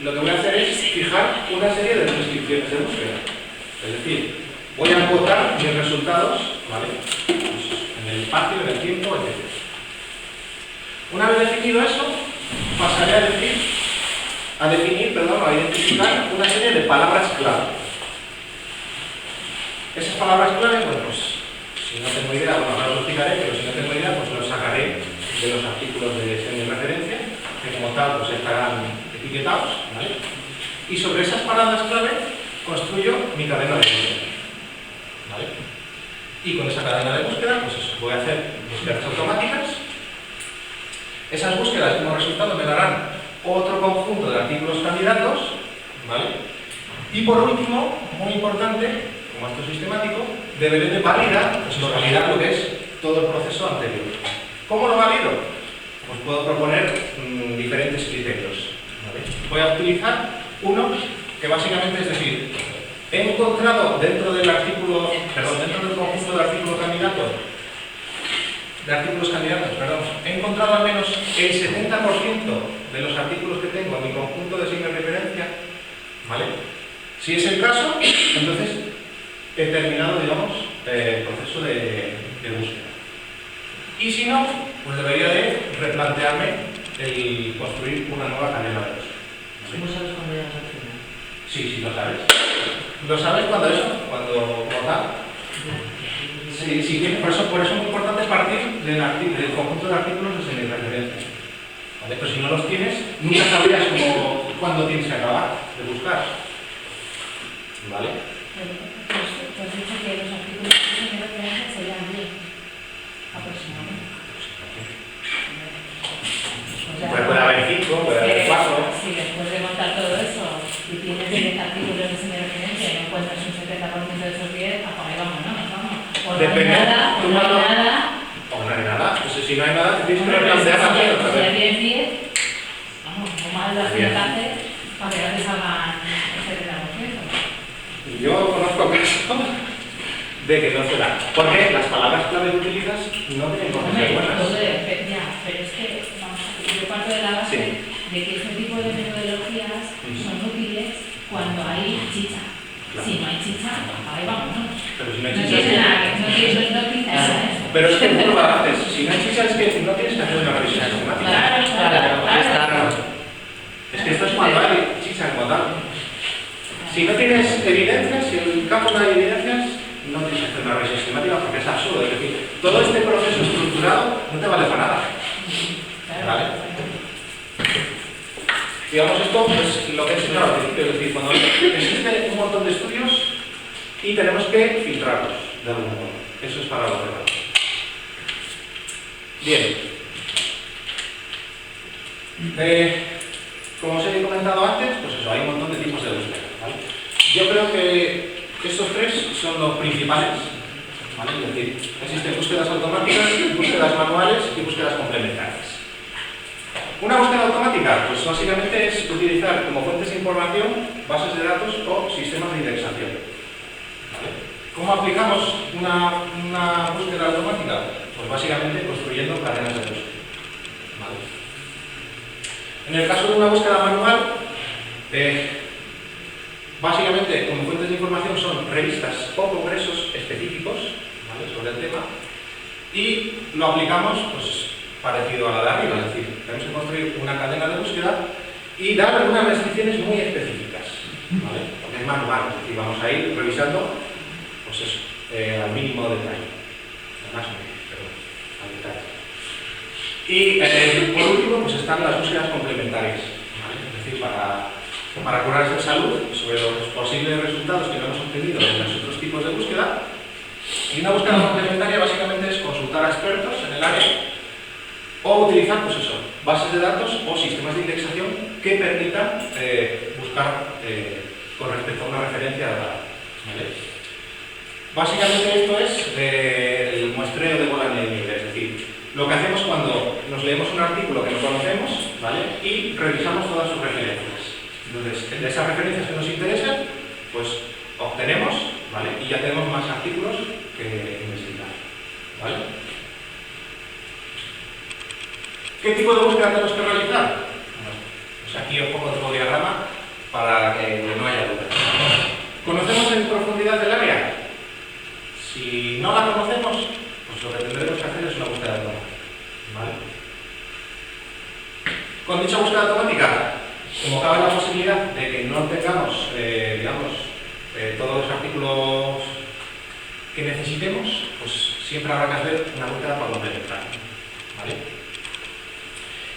lo que voy a hacer es fijar una serie de restricciones de búsqueda. Es decir, voy a acotar mis resultados, ¿vale? Pues en el espacio, en el tiempo, etc. Una vez definido eso, pasaré a identificar una serie de palabras clave. Esas palabras clave, bueno, pues si no tengo idea, bueno, ahora lo explicaré, pero si no tengo idea, pues los sacaré de los artículos de semi-referencia, que como tal pues estarán etiquetados, ¿vale? Y sobre esas palabras clave construyo mi cadena de búsqueda, ¿vale? Y con esa cadena de búsqueda, pues eso, voy a hacer búsquedas automáticas. Esas búsquedas como resultado me darán otro conjunto de artículos candidatos, ¿vale? Y por último, muy importante, como esto es sistemático, deberé de validar lo que es todo el proceso anterior. ¿Cómo lo valido? Pues puedo proponer diferentes criterios, ¿vale? Voy a utilizar uno que básicamente es decir, he encontrado dentro del conjunto de artículos candidatos, he encontrado al menos el 70% de los artículos que tengo en mi conjunto de signos de referencia, ¿vale? Si es el caso, entonces he terminado, digamos, el proceso de búsqueda. Y si no, pues debería de replantearme el construir una nueva cadena de búsqueda. ¿Cómo sabes cuándo llegas al final? Sí, lo sabes. Lo sabes cuando tal. Sí, por eso es muy importante partir del conjunto de artículos de semi-referencia. ¿Vale? Pero si no los tienes, nunca sabrías cuándo tienes que acabar de buscar. ¿Vale? Pues has dicho que los artículos de semi-referencia serían 10 aproximadamente. Puede haber 5, puede haber 4. Si después de montar todo eso y tienes 10 artículos de semi-referencia y no encuentras un 70% de esos 10, apaga y vámonos. O no hay nada, o no hay nada. Pues si no hay nada, tienes que replantear la otra Si vez. ya tienes 10, vamos, no mal las que haces para que no te salgan el 70%. Yo conozco casos de que no se da. Porque las palabras clave que utilizas no tienen por qué ser buenas. Pero es que, vamos, yo parto de la base de que este tipo de metodologías son útiles cuando hay chicha. Claro. Si no hay chicha, ahí vámonos. Pero si no hay No chicha, tiene nada, no utiliza eso. pero es que tú lo haces. Si no hay chicha, es que no tienes que hacer una revisión sistemática. Claro. Es que esto es cuando hay chicha como tal. Si no tienes evidencias, si en el campo no hay evidencias, no tienes que hacer una revisión sistemática porque es absurdo. Es decir, todo este proceso estructurado no te vale para nada. ¿Vale? Digamos esto, pues lo que he enseñado al principio, es decir, cuando existe un montón de estudios y tenemos que filtrarlos de algún modo. Eso es para lo que vale. Bien. Como os he comentado antes, pues eso, hay un montón de tipos de búsqueda, ¿vale? Yo creo que estos tres son los principales, ¿vale? Es decir, existen búsquedas automáticas, búsquedas manuales y búsquedas complementarias. Una búsqueda automática, pues básicamente es utilizar como fuentes de información bases de datos o sistemas de indexación. ¿Vale? ¿Cómo aplicamos una búsqueda automática? Pues básicamente construyendo cadenas de búsqueda. ¿Vale? En el caso de una búsqueda manual, Básicamente, como fuentes de información son revistas o congresos específicos, ¿vale?, sobre el tema, y lo aplicamos pues, parecido a la de arriba, es decir, tenemos que construir una cadena de búsqueda y dar unas restricciones muy específicas, ¿vale?, porque es manual, es decir, vamos a ir revisando pues eso, al mínimo detalle, más o menos, pero al detalle. Y por último, pues están las búsquedas complementarias, ¿vale?, es decir, para curarse en salud sobre los posibles resultados que no hemos obtenido en los otros tipos de búsqueda. Y una búsqueda complementaria básicamente es consultar a expertos en el área o utilizar, pues eso, bases de datos o sistemas de indexación que permitan buscar con respecto a una referencia dada, ¿vale? Básicamente esto es el muestreo de Golang libre, es decir, lo que hacemos cuando nos leemos un artículo que no conocemos, ¿vale?, y revisamos todas sus referencias. Entonces, de esas referencias que nos interesan, pues obtenemos, ¿vale?, y ya tenemos más artículos que investigar, ¿vale? ¿Qué tipo de búsqueda tenemos que realizar? Bueno, pues aquí os pongo otro diagrama para que no haya dudas. ¿Conocemos en profundidad el área? Si no la conocemos, pues lo que tendremos que hacer es una búsqueda automática, ¿vale? Con dicha búsqueda automática, como cabe la posibilidad de que no tengamos, todos los artículos que necesitemos, pues siempre habrá que hacer una búsqueda por complementar, ¿vale?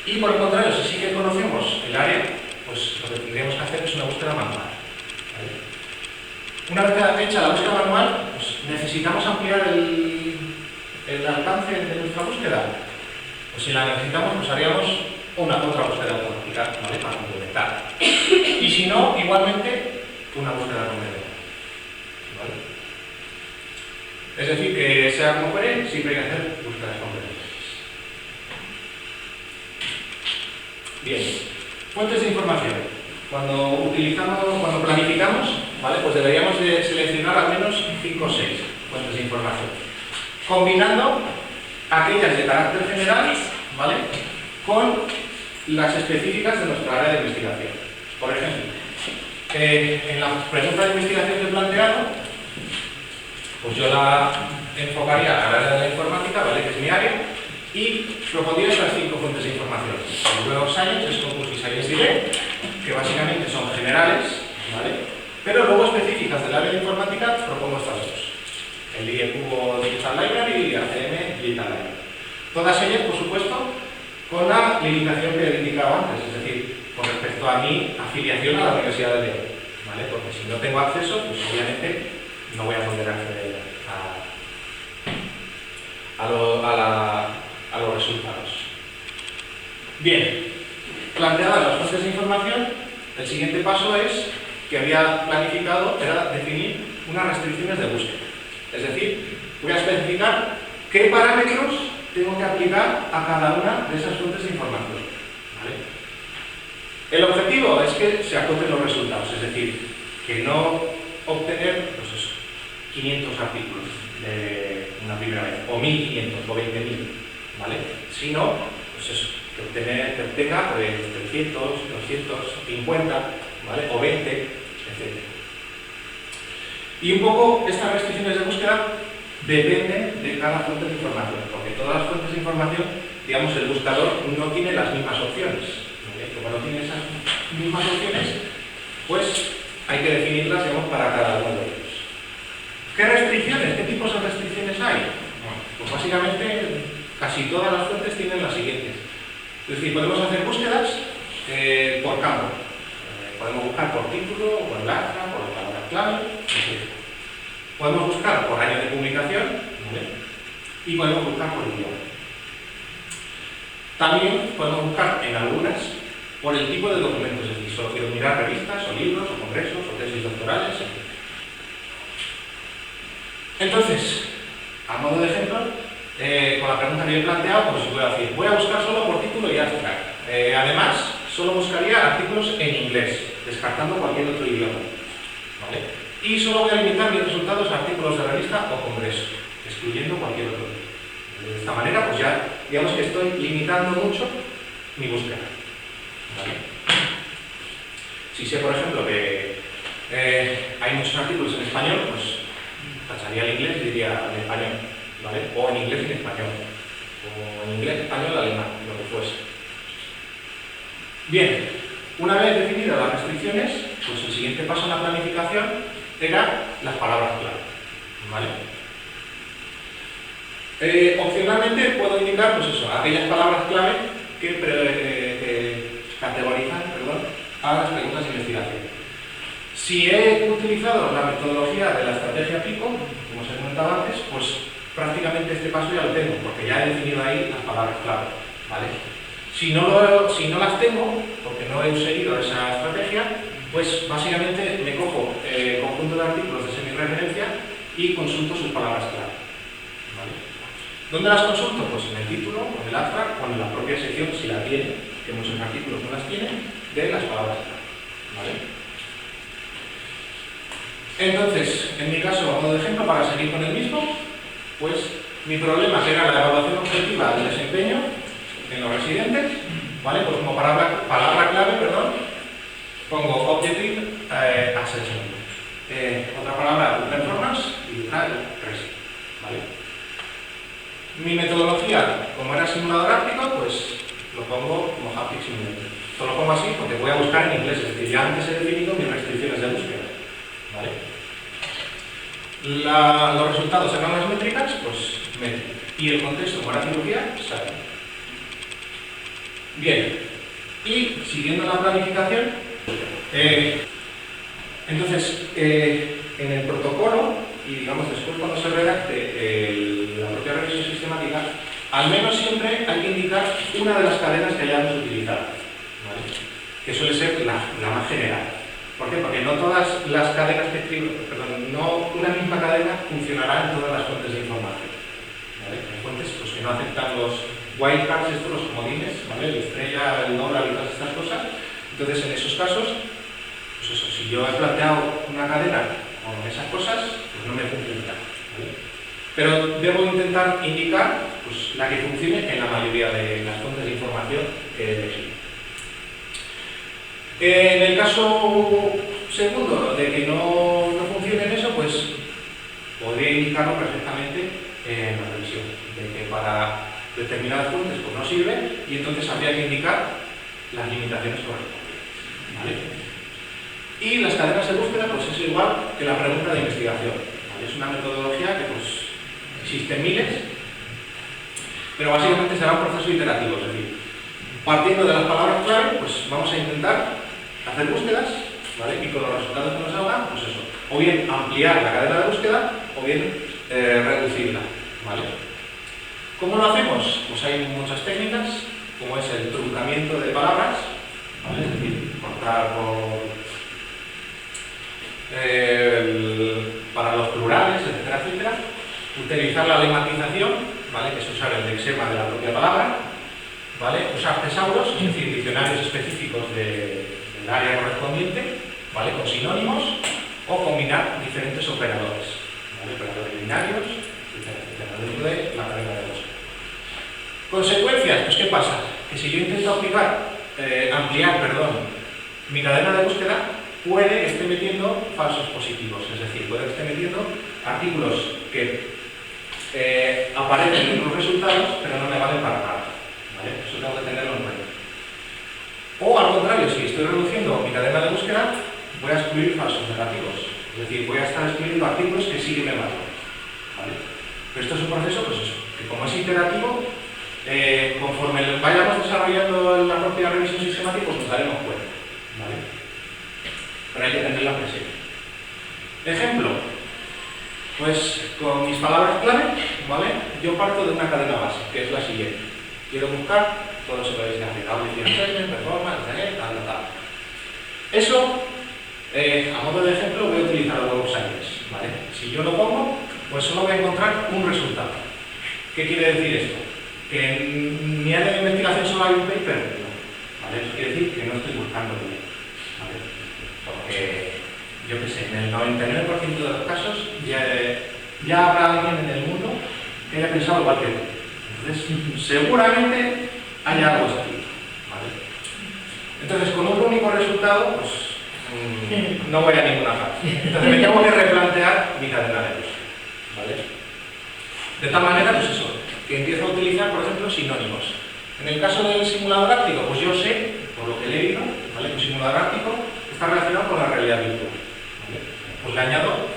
Y por el contrario, si sí que conocemos el área, pues lo que tendríamos que hacer es una búsqueda manual, ¿vale? Una vez hecha la búsqueda manual, pues necesitamos ampliar el alcance de nuestra búsqueda. Pues si la necesitamos, pues haríamos otra búsqueda automática, ¿vale?, para complementar. Y si no, igualmente, una búsqueda complementaria, ¿vale? Es decir, que sea como fuere, siempre hay que hacer búsquedas complementarias. Bien, fuentes de información. Cuando planificamos, ¿vale?, pues deberíamos de seleccionar al menos 5 o 6 fuentes de información, combinando aquellas de carácter general, ¿vale?, con las específicas de nuestra área de investigación. Por ejemplo, en la pregunta de investigación que he planteado, pues yo la enfocaría al área de la informática, ¿vale?, que es mi área, y propondría estas 5 fuentes de información. El Web of Science, Scopus y Science Direct, que básicamente son generales, ¿vale?, pero luego específicas del área de informática propongo estas 2. El IECubo Digital Library y ACM Digital Library. Todas ellas, por supuesto, con la limitación que he indicado antes, es decir, con respecto a mi afiliación a la Universidad de León, ¿vale?, porque si no tengo acceso, pues obviamente no voy a poder acceder a los resultados. Bien, planteadas las fuentes de información, el siguiente paso es que había planificado era definir unas restricciones de búsqueda. Es decir, voy a especificar qué parámetros tengo que aplicar a cada una de esas fuentes de información, ¿vale? El objetivo es que se acoten los resultados, es decir, que no obtener, pues eso, 500 artículos de una primera vez, o 1500 o 20.000, ¿vale?, sino, pues eso, que obtenga pues, 300, 250, ¿vale?, o 20, etc. Y un poco estas restricciones de búsqueda dependen de cada fuente de información, porque todas las fuentes de información, digamos, el buscador no tiene las mismas opciones, ¿vale? Como no tiene esas mismas opciones, pues hay que definirlas, digamos, para cada uno de ellos. ¿Qué restricciones? ¿Qué tipos de restricciones hay? Bueno, pues básicamente casi todas las fuentes tienen las siguientes. Es decir, podemos hacer búsquedas por campo. Podemos buscar por título, por letra, por palabra clave, etc. Podemos buscar por año de publicación, ¿vale?, y podemos buscar por idioma. También podemos buscar en algunas por el tipo de documentos, es decir, solo quiero mirar revistas o libros o congresos o tesis doctorales, etc. Entonces, a modo de ejemplo, con la pregunta que yo he planteado, pues voy a decir, voy a buscar solo por título y abstract. Además, solo buscaría artículos en inglés, descartando cualquier otro idioma, ¿vale? Y solo voy a limitar mis resultados a artículos de revista o congreso, excluyendo cualquier otro. De esta manera, pues ya, digamos que estoy limitando mucho mi búsqueda, ¿vale? Si sé, por ejemplo, que hay muchos artículos en español, pues tacharía el inglés y diría en español, ¿vale? O en inglés y en español, o en inglés, español, alemán, lo que fuese. Bien, una vez definidas las restricciones, pues el siguiente paso en la planificación era las palabras clave, ¿vale? Opcionalmente puedo indicar, pues eso, aquellas palabras clave que categorizan, a las preguntas de investigación. Si he utilizado la metodología de la estrategia PICO, como os he comentado antes, pues prácticamente este paso ya lo tengo, porque ya he definido ahí las palabras clave, ¿vale? Si no las tengo, porque no he seguido esa estrategia, pues básicamente me cojo conjunto de artículos de semi-referencia y consulto sus palabras clave, ¿vale? ¿Dónde las consulto? Pues en el título, o en el abstract, o en la propia sección, si la tiene, que muchos artículos no las tienen, de las palabras clave, ¿vale? Entonces, en mi caso, a modo de ejemplo, para seguir con el mismo, pues mi problema que era la evaluación objetiva del desempeño en los residentes, ¿vale? Pues como palabra clave, pongo Objective Assessment. Otra palabra, Performance, y otra, Resident, ¿vale? Mi metodología, como era simulador áptico, pues lo pongo como Haptic Simulator. Esto lo pongo así porque voy a buscar en inglés, es decir, ya antes he definido mis restricciones de búsqueda, ¿vale? Los resultados sacan las métricas, pues métrica. Y el contexto, como era cirugía, saca. Bien, y siguiendo la planificación, entonces, en el protocolo, y digamos después cuando se redacte la propia revisión sistemática, al menos siempre hay que indicar una de las cadenas que hayamos utilizado, ¿vale? Que suele ser la más general. ¿Por qué? Porque no todas las cadenas que escribo, no una misma cadena funcionará en todas las fuentes de información, ¿vale? Hay fuentes pues, que no aceptan los wildcards, estos, los comodines, ¿vale? El estrella, el dólar y todas estas cosas. Entonces, en esos casos, pues eso, si yo he planteado una cadena con esas cosas, pues no me funcionará, ¿vale? Pero debo intentar indicar pues, la que funcione en la mayoría de las fuentes de información que he elegido. En el caso segundo de que no funcione en eso, pues podría indicarlo perfectamente en la revisión, de que para determinadas fuentes pues, no sirve y entonces habría que indicar las limitaciones correspondientes, ¿vale? Y las cadenas de búsqueda pues es igual que la pregunta de investigación, ¿vale? Es una metodología que pues existen miles, pero básicamente será un proceso iterativo, es decir, partiendo de las palabras clave, pues vamos a intentar hacer búsquedas, ¿vale? Y con los resultados que nos salgan, pues eso, o bien ampliar la cadena de búsqueda, o bien reducirla, ¿vale? ¿Cómo lo hacemos? Pues hay muchas técnicas, como es el truncamiento de palabras, ¿vale? Es decir, cortar para los plurales, etcétera, etcétera. Utilizar la lematización, ¿vale? Que es usar el lexema de la propia palabra, ¿vale? Usar tesauros, es decir, diccionarios específicos del área correspondiente, ¿vale? Con sinónimos, o combinar diferentes operadores, ¿vale? Operadores binarios, etcétera, dentro de la cadena de búsqueda. Consecuencias, pues ¿qué pasa? Que si yo intento ampliar mi cadena de búsqueda, puede que esté metiendo falsos positivos, es decir, puede que esté metiendo artículos que aparecen en los resultados, pero no me valen para nada, ¿vale? Eso tengo que tenerlo en cuenta. O al contrario, si estoy reduciendo mi cadena de búsqueda, voy a excluir falsos negativos, es decir, voy a estar excluyendo artículos que sí que me valen, ¿vale? Pero esto es un proceso, pues eso, que como es iterativo, conforme vayamos desarrollando la propia revisión sistemática, pues nos daremos cuenta, ¿vale? Pero hay que tenerla presente. Ejemplo, pues con mis palabras clave, ¿vale? Yo parto de una cadena base, que es la siguiente. Quiero buscar, todo se puede decir, audición, performance, tal. Eso, a modo de ejemplo, voy a utilizar los Web Science, ¿vale? Si yo lo pongo, pues solo voy a encontrar un resultado. ¿Qué quiere decir esto? Que en mi área de investigación solo hay un paper, no, ¿vale? Eso quiere decir que no estoy buscando bien, ¿vale? Porque, yo qué sé, en el 99% de los casos ya habrá alguien en el mundo que haya pensado igual que yo. Entonces, seguramente hay algo escrito, ¿vale? Entonces, con un único resultado, pues no voy a ninguna parte. Entonces me tengo que replantear mi cadena de uso, ¿vale? De tal manera, pues eso, que empiezo a utilizar, por ejemplo, sinónimos. En el caso del simulador áptico, pues yo sé, por lo que he leído, ¿vale?, que un simulador áptico está relacionado con la realidad virtual, ¿vale? Pues le añado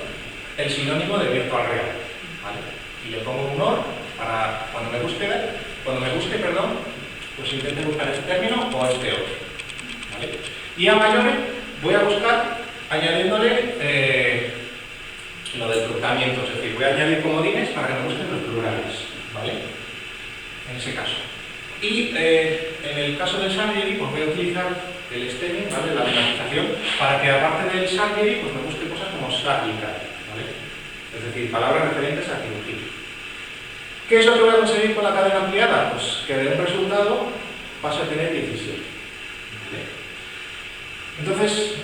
el sinónimo de virtual real, ¿vale? Y le pongo un OR para cuando me busque, pues intente buscar este término o este otro, ¿vale? Y a mayores voy a buscar añadiéndole lo del truncamiento, es decir, voy a añadir comodines para que me busquen los plurales, ¿vale? En ese caso. Y en el caso del Salieri, pues voy a utilizar el stemming, ¿vale?, la dinamización, para que aparte del Salieri, pues me busque cosas como sálica, ¿vale? Es decir, palabras referentes a cirugía. ¿Qué es lo que voy a conseguir con la cadena ampliada? Pues que de un resultado pase a tener 17. ¿Vale? Entonces,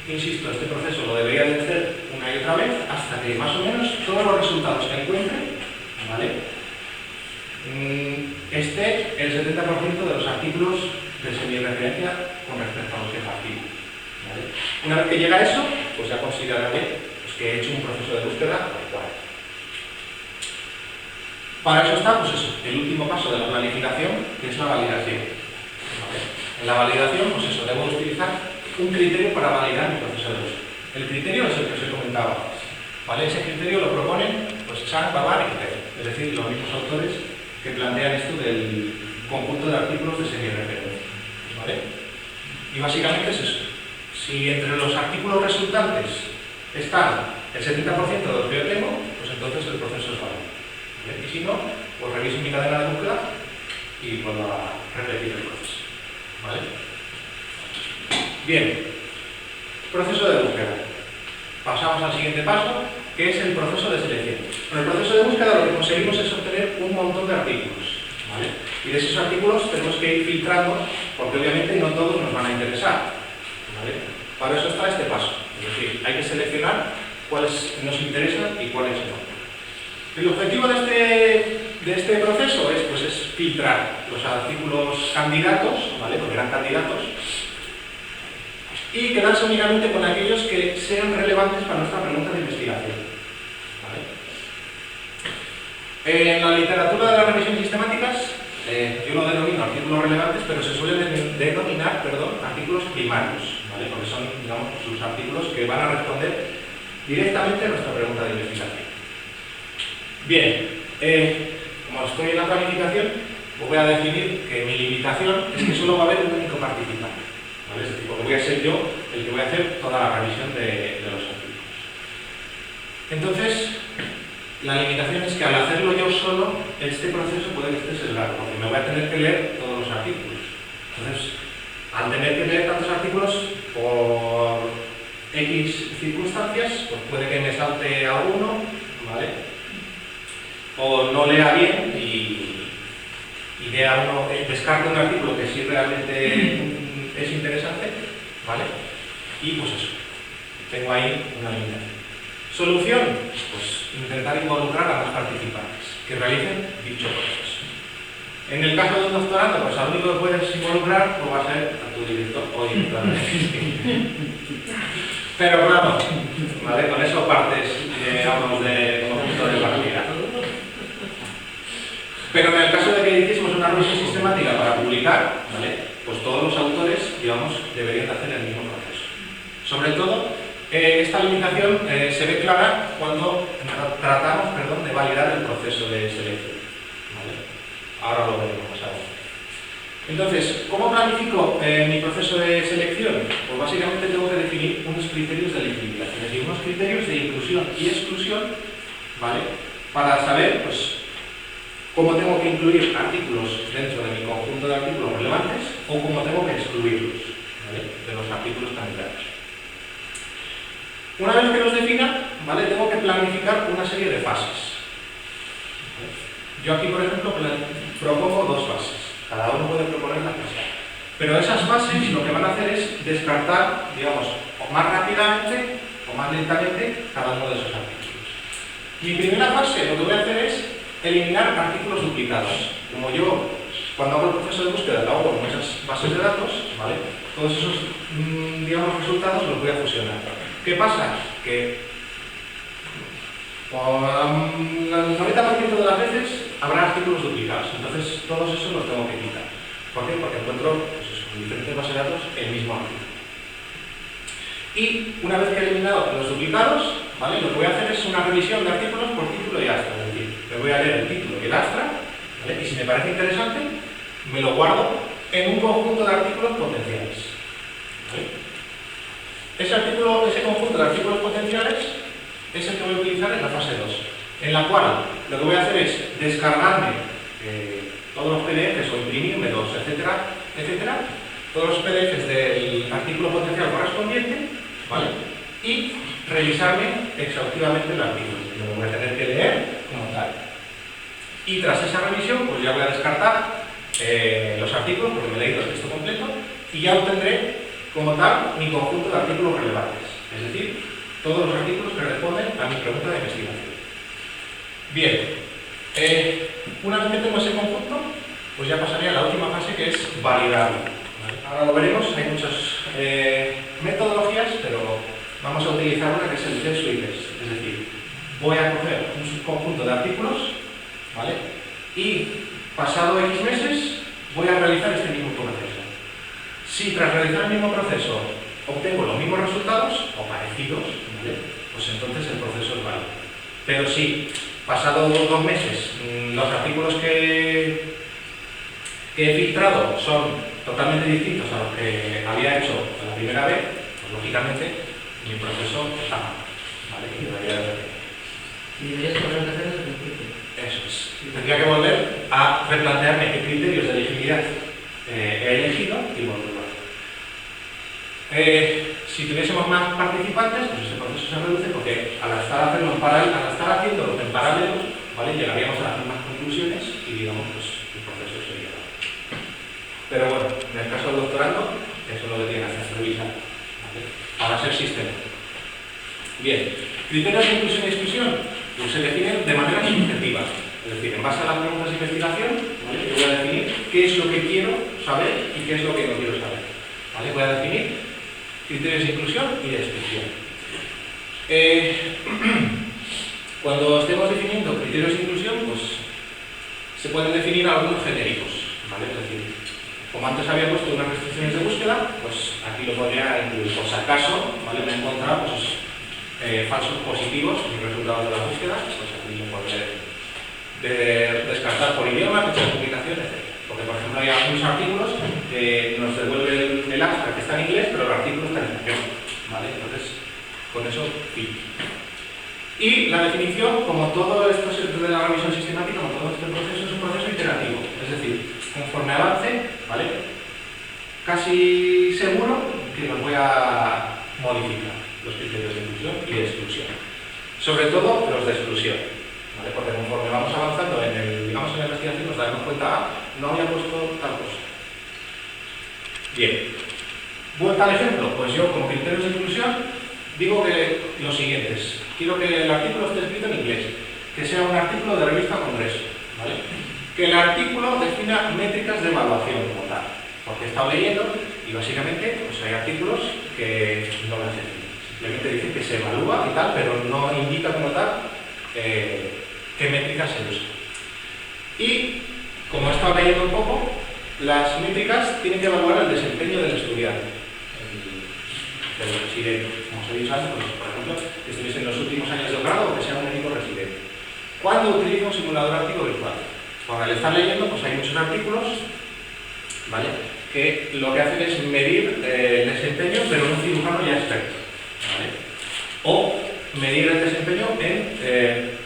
insisto, este proceso lo debería de hacer una y otra vez hasta que más o menos todos los resultados que encuentre, ¿vale?, esté el 70% de los artículos de semi-referencia con respecto a los que partí, ¿vale? Una vez que llega a eso, pues ya consideraré pues, que he hecho un proceso de búsqueda adecuado. Para eso está, pues eso, el último paso de la planificación, que es la validación, ¿vale? En la validación, pues eso, debo utilizar un criterio para validar mi proceso de uso. El criterio es el que os he comentado antes, ¿vale? Ese criterio lo proponen pues Chan, Babar y Pérez, es decir, los mismos autores que plantean esto del conjunto de artículos de semi-referencia, ¿vale? Y básicamente es eso. Si entre los artículos resultantes están el 70% de los que yo tengo, pues entonces el proceso es válido, ¿vale? Y si no, pues reviso mi cadena de búsqueda y vuelvo a repetir el proceso, ¿vale? Bien, proceso de búsqueda. Pasamos al siguiente paso, que es el proceso de selección. Con el proceso de búsqueda lo que conseguimos es obtener un montón de artículos, ¿vale? Y de esos artículos tenemos que ir filtrando, porque obviamente no todos nos van a interesar, ¿vale? Para eso está este paso, es decir, hay que seleccionar cuáles nos interesan y cuáles no. El objetivo de este proceso es filtrar los artículos candidatos, ¿vale?, porque eran candidatos, y quedarse únicamente con aquellos que sean relevantes para nuestra pregunta de investigación, ¿vale? En la literatura de las revisiones sistemáticas, yo lo denomino artículos relevantes, pero se suelen denominar, artículos primarios, ¿vale?, porque son, digamos, los artículos que van a responder directamente a nuestra pregunta de investigación. Bien, como estoy en la planificación, pues voy a definir que mi limitación es que solo va a haber un único participante, ¿vale? Es decir, porque voy a ser yo el que voy a hacer toda la revisión de los artículos. Entonces, la limitación es que al hacerlo yo solo, este proceso puede que esté sesgado, porque me voy a tener que leer todos los artículos. Entonces, al tener que leer tantos artículos, por X circunstancias, pues puede que me salte alguno, ¿vale?, o no lea bien y lea uno, descarte un artículo que sí realmente es interesante, ¿vale? Y pues eso, tengo ahí una limitación. Solución, pues intentar involucrar a más participantes que realicen dicho proceso. En el caso de un doctorando, pues al único que puedes involucrar pues va a ser a tu director o directora. Pero claro, ¿vale?, con eso partes, digamos, como punto de partida. Pero en el caso de que hiciésemos una revisión sistemática para publicar, ¿vale?, pues todos los autores, digamos, deberían de hacer el mismo proceso. Sobre todo, esta limitación se ve clara cuando tratamos, de validar el proceso de selección, ¿vale? Ahora lo veremos más adelante. Entonces, ¿cómo planifico mi proceso de selección? Pues básicamente tengo que definir unos criterios de elegibilidad, es decir, unos criterios de inclusión y exclusión, ¿vale?, para saber, pues, cómo tengo que incluir artículos dentro de mi conjunto de artículos relevantes o cómo tengo que excluirlos, ¿vale?, de los artículos candidatos. Una vez que los defina, ¿vale?, tengo que planificar una serie de fases, ¿vale? Yo aquí, por ejemplo, propongo dos fases. Cada uno puede proponer la que sea. Pero esas fases lo que van a hacer es descartar, digamos, o más rápidamente o más lentamente cada uno de esos artículos. Mi primera fase lo que voy a hacer es eliminar artículos duplicados. Como yo, cuando hago el proceso de búsqueda, lo hago con esas bases de datos, ¿vale? Todos esos, digamos, resultados los voy a fusionar. ¿Qué pasa? Que el 90% de las veces habrá artículos duplicados, entonces todos esos los tengo que quitar. ¿Por qué? Porque encuentro, pues eso, en diferentes bases de datos el mismo artículo. Y una vez que he eliminado los duplicados, ¿vale? Lo que voy a hacer es una revisión de artículos por título y astra. Es decir, me voy a leer el título y el astra, ¿vale? Y si me parece interesante, me lo guardo en un conjunto de artículos potenciales. ¿Vale? Ese conjunto de artículos potenciales es el que voy a utilizar en la fase 2, en la cual lo que voy a hacer es descargarme todos los PDFs o imprimirme los, etcétera, etcétera, todos los PDFs del artículo potencial correspondiente, ¿vale? Y revisarme exhaustivamente el artículo. Lo voy a tener que leer como tal. Y tras esa revisión, pues ya voy a descartar los artículos, porque me he leído el texto completo, y ya obtendré como tal mi conjunto de artículos relevantes. Es decir, todos los artículos que responden a mi pregunta de investigación. Bien, una vez que tengo ese conjunto, pues ya pasaré a la última fase, que es validarlo. ¿Vale? Ahora lo veremos, hay muchas metodologías, pero vamos a utilizar una que es el test suite test. Es decir, voy a coger un subconjunto de artículos, ¿vale? Y pasado X meses voy a realizar este mismo proceso. Si tras realizar el mismo proceso obtengo los mismos resultados, o parecidos, ¿vale? Pues entonces el proceso es válido. Pero si pasado 2 meses los artículos que he filtrado son totalmente distintos a los que había hecho la primera vez, pues lógicamente mi proceso está mal, ¿vale? Que debería de repetir. Y deberías volver a hacer el principio. Eso es. Tendría que volver a replantearme qué criterios de elegibilidad he elegido y volverlo a hacer. Si tuviésemos más participantes, pues ese proceso se reduce porque al estar haciéndolo en paralelo, ¿vale? Llegaríamos a las mismas conclusiones y digamos, pues el proceso sería largo. Pero bueno, en el caso del doctorando, eso es lo que tiene que hacer, revisar, ¿vale? Para ser sistemático. Bien, criterios de inclusión y exclusión, pues se definen de manera subjetiva. Es decir, en base a las preguntas de investigación, ¿vale? Yo voy a definir qué es lo que quiero saber y qué es lo que no quiero saber, ¿vale? Voy a definir criterios de inclusión y de exclusión. Cuando estemos definiendo criterios de inclusión, pues se pueden definir algunos genéricos, ¿vale? Es decir, como antes había puesto unas restricciones de búsqueda, pues aquí lo podría incluir. Por si acaso, ¿vale? Me he encontrado pues, falsos positivos en los resultados de la búsqueda, pues aquí lo podré descartar por idioma, fecha de publicación, etc. Porque, por ejemplo, hay algunos artículos que nos devuelve el abstract que está en inglés, pero el artículo está en español, ¿vale? Entonces, con eso, fin. Y la definición, como todo esto de la revisión sistemática, como todo este proceso, es un proceso iterativo. Es decir, conforme avance, ¿vale? Casi seguro que los voy a modificar, los criterios de inclusión y de exclusión. Sobre todo los de exclusión, ¿vale? Porque conforme vamos avanzando en la investigación nos daremos cuenta, no había puesto tal cosa. Bien. Vuelta al ejemplo, pues yo como criterios de inclusión digo que los siguientes. Quiero que el artículo esté escrito en inglés, que sea un artículo de revista Congreso, ¿vale? Que el artículo defina métricas de evaluación como tal, porque he estado leyendo y básicamente pues hay artículos que no las definen. Simplemente dicen que se evalúa y tal, pero no indica como tal qué métricas se usan. Y como he estado leyendo un poco, las métricas tienen que evaluar el desempeño del estudiante, del residente. Como os he dicho antes, pues, por ejemplo, que estuviese en los últimos años de grado o que sea un médico residente. ¿Cuándo utilizo un simulador áptico virtual? Pues al estar leyendo, pues hay muchos artículos, ¿vale? Que lo que hacen es medir el desempeño, pero en un cirujano ya experto, ¿vale? O medir el desempeño en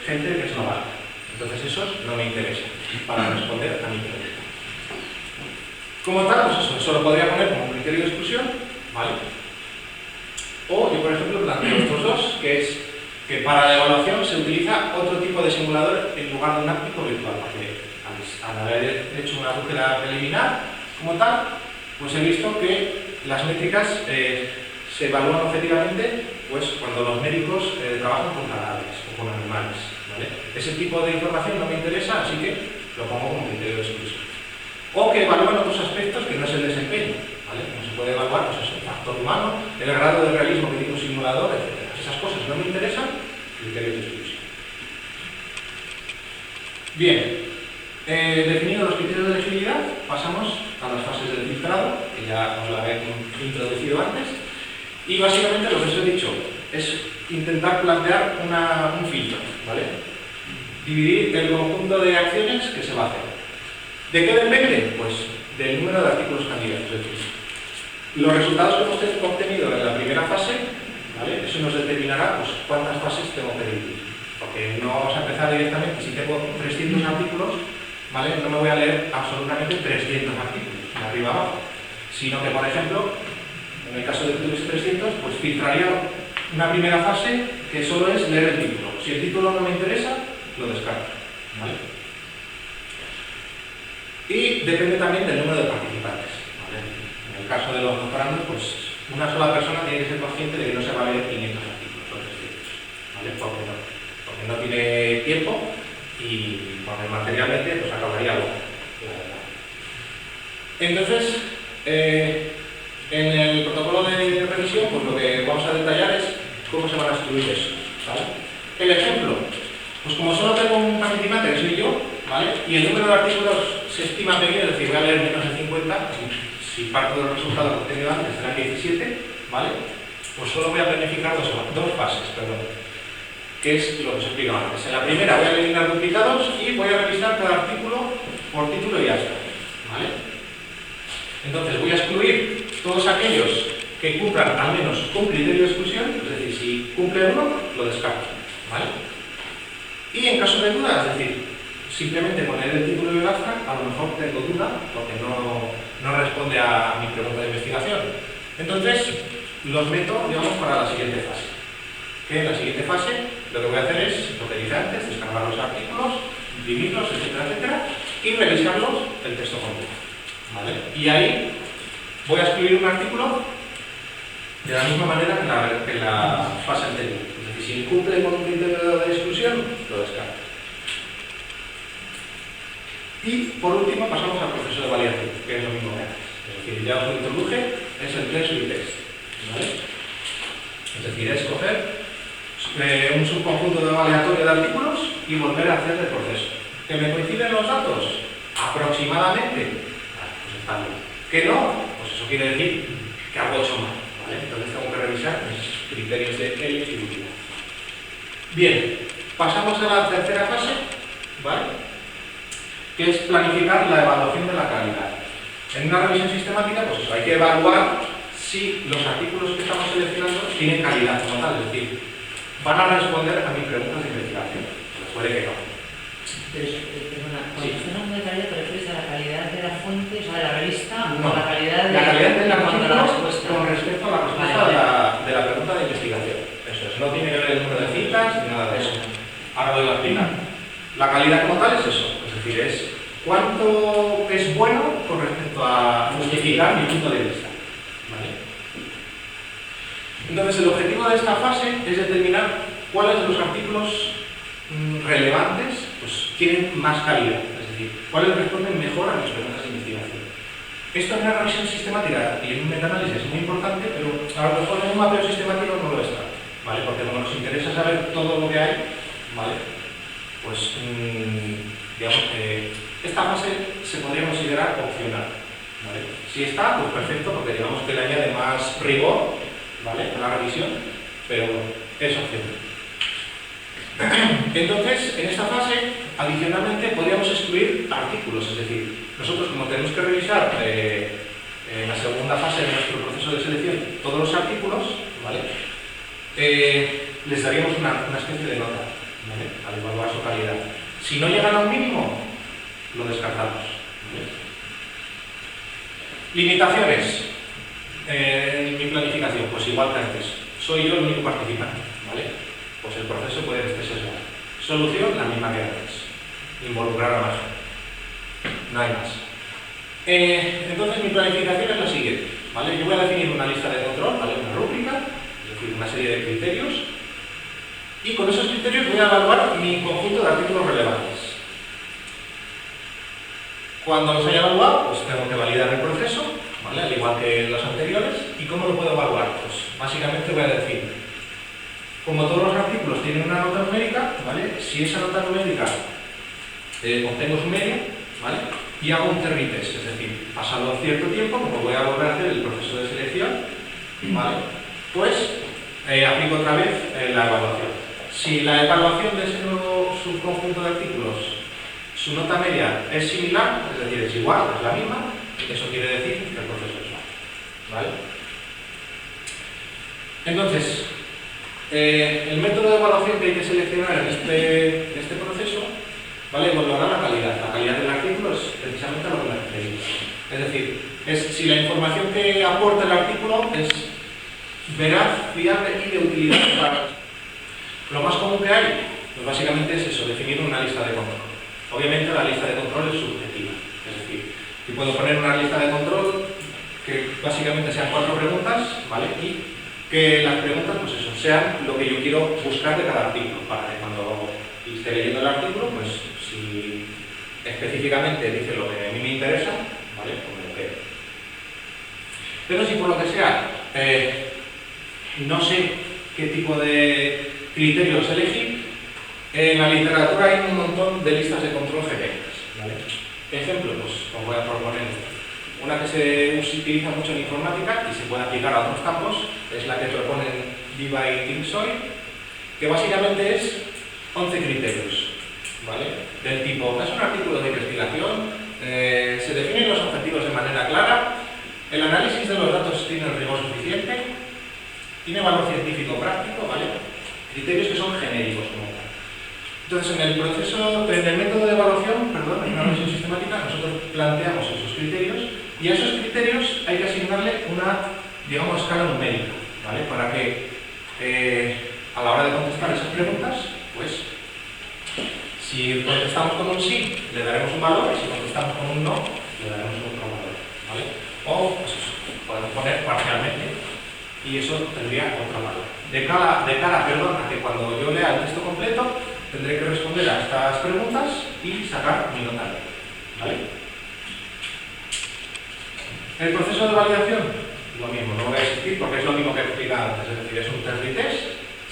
gente que es novata. Entonces esos no me interesan para responder a mi pregunta. Como tal, pues eso lo podría poner como criterio de exclusión, ¿vale? O yo, por ejemplo, planteo estos dos, que es que para la evaluación se utiliza otro tipo de simulador en lugar de un áptico virtual, porque al haber hecho una búsqueda preliminar como tal, pues he visto que las métricas se evalúan objetivamente pues, cuando los médicos trabajan con cadáveres o con animales, ¿vale? Ese tipo de información no me interesa, así que lo pongo como criterio de exclusión. O que evalúan otros aspectos que no es el desempeño, ¿vale? Como el grado de realismo que tiene un simulador, etc. Esas cosas no me interesan, criterios de exclusión. Bien, definidos los criterios de elegibilidad, pasamos a las fases del filtrado, que ya os la he introducido antes, y básicamente lo que os he dicho es intentar plantear un filtro, ¿vale? Dividir el conjunto de acciones que se va a hacer. ¿De qué depende? Pues del número de artículos candidatos. Es decir, los resultados que hemos obtenido en la primera fase, ¿vale? Eso nos determinará pues, cuántas fases tengo que dividir. Porque no vamos a empezar directamente, si tengo 300 artículos, ¿vale? No me voy a leer absolutamente 300 artículos, de arriba a abajo. Sino que, por ejemplo, en el caso de que tuviese 300, pues filtraría una primera fase que solo es leer el título. Si el título no me interesa, lo descarto, ¿vale? Y depende también del número de participantes, ¿vale? En el caso de los doctorandos, pues una sola persona tiene que ser consciente de que no se va a leer 500 artículos o 300, ¿vale? Porque no tiene tiempo y porque materialmente pues acabaría luego, la verdad. Entonces, en el protocolo de revisión, pues lo que vamos a detallar es cómo se van a excluir eso, ¿vale? El ejemplo, pues como solo tengo un participante que soy yo, ¿vale? Y el número de artículos se estima pequeño, es decir, voy a leer menos de 50, si parto de los resultados que he obtenido antes serán 17, ¿vale? Pues solo voy a planificar dos fases, perdón, que es lo que os he explicado antes. En la primera voy a eliminar duplicados y voy a revisar cada artículo por título y hasta, ¿vale? Entonces voy a excluir todos aquellos que cumplan al menos un criterio de exclusión, es decir, si cumple uno, lo descarto, ¿vale? Y en caso de duda, es decir, simplemente poner el título y el abstract, a lo mejor tengo duda porque no responde a mi pregunta de investigación. Entonces, los meto, digamos, para la siguiente fase. Que en la siguiente fase lo que voy a hacer es, lo que dije antes, descargar los artículos, imprimirlos, etcétera, etcétera, y revisarlos el texto completo, ¿vale? Y ahí voy a excluir un artículo de la misma manera que en la fase anterior. Es decir, si incumple con un criterio de exclusión, lo descarto. Y por último pasamos al proceso de validación, que es lo mismo que antes. Es decir, ya os lo introduje, es el test retest, ¿vale? Es decir, es coger un subconjunto de aleatorio de artículos y volver a hacer el proceso. ¿Que me coinciden los datos? Aproximadamente. Pues está bien. ¿Que no? Pues eso quiere decir que algo he hecho mal, ¿vale? Entonces tengo que revisar mis criterios de elegibilidad. Bien, pasamos a la tercera fase, ¿vale? Que es planificar la evaluación de la calidad. En una revisión sistemática, pues eso, hay que evaluar si los artículos que estamos seleccionando tienen calidad como tal, es decir, van a responder a mis preguntas de investigación. Pues puede que no. Pero, perdona, cuando Sí. estás hablando de calidad, ¿te refieres a la calidad de la fuente, o sea, de la revista, No. o a la calidad de La calidad del cuando la artículo respuesta? con respecto a la respuesta Vale. de la pregunta de investigación. Eso es, no tiene que ver el número de citas ni nada de eso. Ahora lo voy a explicar. La calidad como tal es eso, es decir, es cuánto es bueno con respecto a justificar mi punto de vista, ¿vale? Entonces el objetivo de esta fase es determinar cuáles de los artículos relevantes pues, tienen más calidad, es decir, cuáles responden mejor a mis preguntas de investigación. Esto en una revisión sistemática y en un metaanálisis es muy importante, pero a lo mejor en un mapeo sistemático no lo está, ¿vale? Porque como nos interesa saber todo lo que hay, ¿vale? Pues digamos que esta fase se podría considerar opcional, ¿vale? Si está, pues perfecto, porque digamos que le añade más rigor, ¿vale? A la revisión, pero es opcional. Entonces, en esta fase, adicionalmente, podríamos excluir artículos, es decir, nosotros como tenemos que revisar en la segunda fase de nuestro proceso de selección todos los artículos, ¿vale? Les daríamos una especie de nota, ¿vale? Al evaluar su calidad. Si no llegan a un mínimo, lo descartamos, ¿vale? Limitaciones en mi planificación, pues igual que antes, soy yo el único participante, ¿vale? Pues el proceso puede estar sesgado. Solución, la misma que antes, involucrar a más gente, no hay más. Entonces mi planificación es la siguiente, ¿vale? Yo voy a definir una lista de control, ¿vale? Una rúbrica, es decir, una serie de criterios, y con esos criterios voy a evaluar mi conjunto de artículos relevantes. Cuando los haya evaluado, pues tengo que validar el proceso, ¿vale? Al igual que los anteriores. ¿Y cómo lo puedo evaluar? Pues básicamente voy a decir, como todos los artículos tienen una nota numérica, ¿vale? Si esa nota numérica obtengo su media, ¿vale? Y hago un territest, es decir, pasado cierto tiempo, como voy a volver a hacer el proceso de selección, ¿vale? Pues aplico otra vez la evaluación. Si la evaluación de ese nuevo subconjunto de artículos, su nota media es similar, es decir, es igual, es la misma, eso quiere decir que el proceso es válido, ¿vale? Entonces, el método de evaluación que hay que seleccionar en este proceso, ¿vale? Evaluará la calidad. La calidad del artículo es precisamente a lo que me referí. Es decir, es si la información que aporta el artículo es veraz, fiable y de utilidad para... Lo más común que hay, pues básicamente es eso, definir una lista de control. Obviamente la lista de control es subjetiva. Es decir, yo puedo poner una lista de control que básicamente sean 4 preguntas, ¿vale? Y que las preguntas, pues eso, sean lo que yo quiero buscar de cada artículo, para que cuando esté leyendo el artículo, pues si específicamente dice lo que a mí me interesa, ¿vale? Pues me lo quedo. Pero si por lo que sea, no sé qué tipo de criterios elegir, en la literatura hay un montón de listas de control genéricas, ¿vale? Ejemplo, pues os voy a proponer una que se utiliza mucho en informática y se puede aplicar a otros campos, es la que proponen Diva y Tinsoy, que básicamente es 11 criterios, ¿vale? Del tipo, es un artículo de investigación, se definen los objetivos de manera clara, el análisis de los datos tiene el rigor suficiente, tiene valor científico práctico, ¿vale? Criterios que son genéricos como tal. Entonces, en el método de evaluación, perdón, en una revisión sistemática, nosotros planteamos esos criterios y a esos criterios hay que asignarle una, digamos, escala numérica, ¿vale? Para que a la hora de contestar esas preguntas, pues, si contestamos con un sí, le daremos un valor, y si contestamos con un no, le daremos otro valor, ¿vale? O, pues eso, podemos poner parcialmente y eso tendría otro valor. De cara, a que cuando yo lea el texto completo, tendré que responder a estas preguntas y sacar mi nota, ¿vale? El proceso de validación, lo mismo, no voy a insistir porque es lo mismo que he explicado antes, es decir, es un test de test,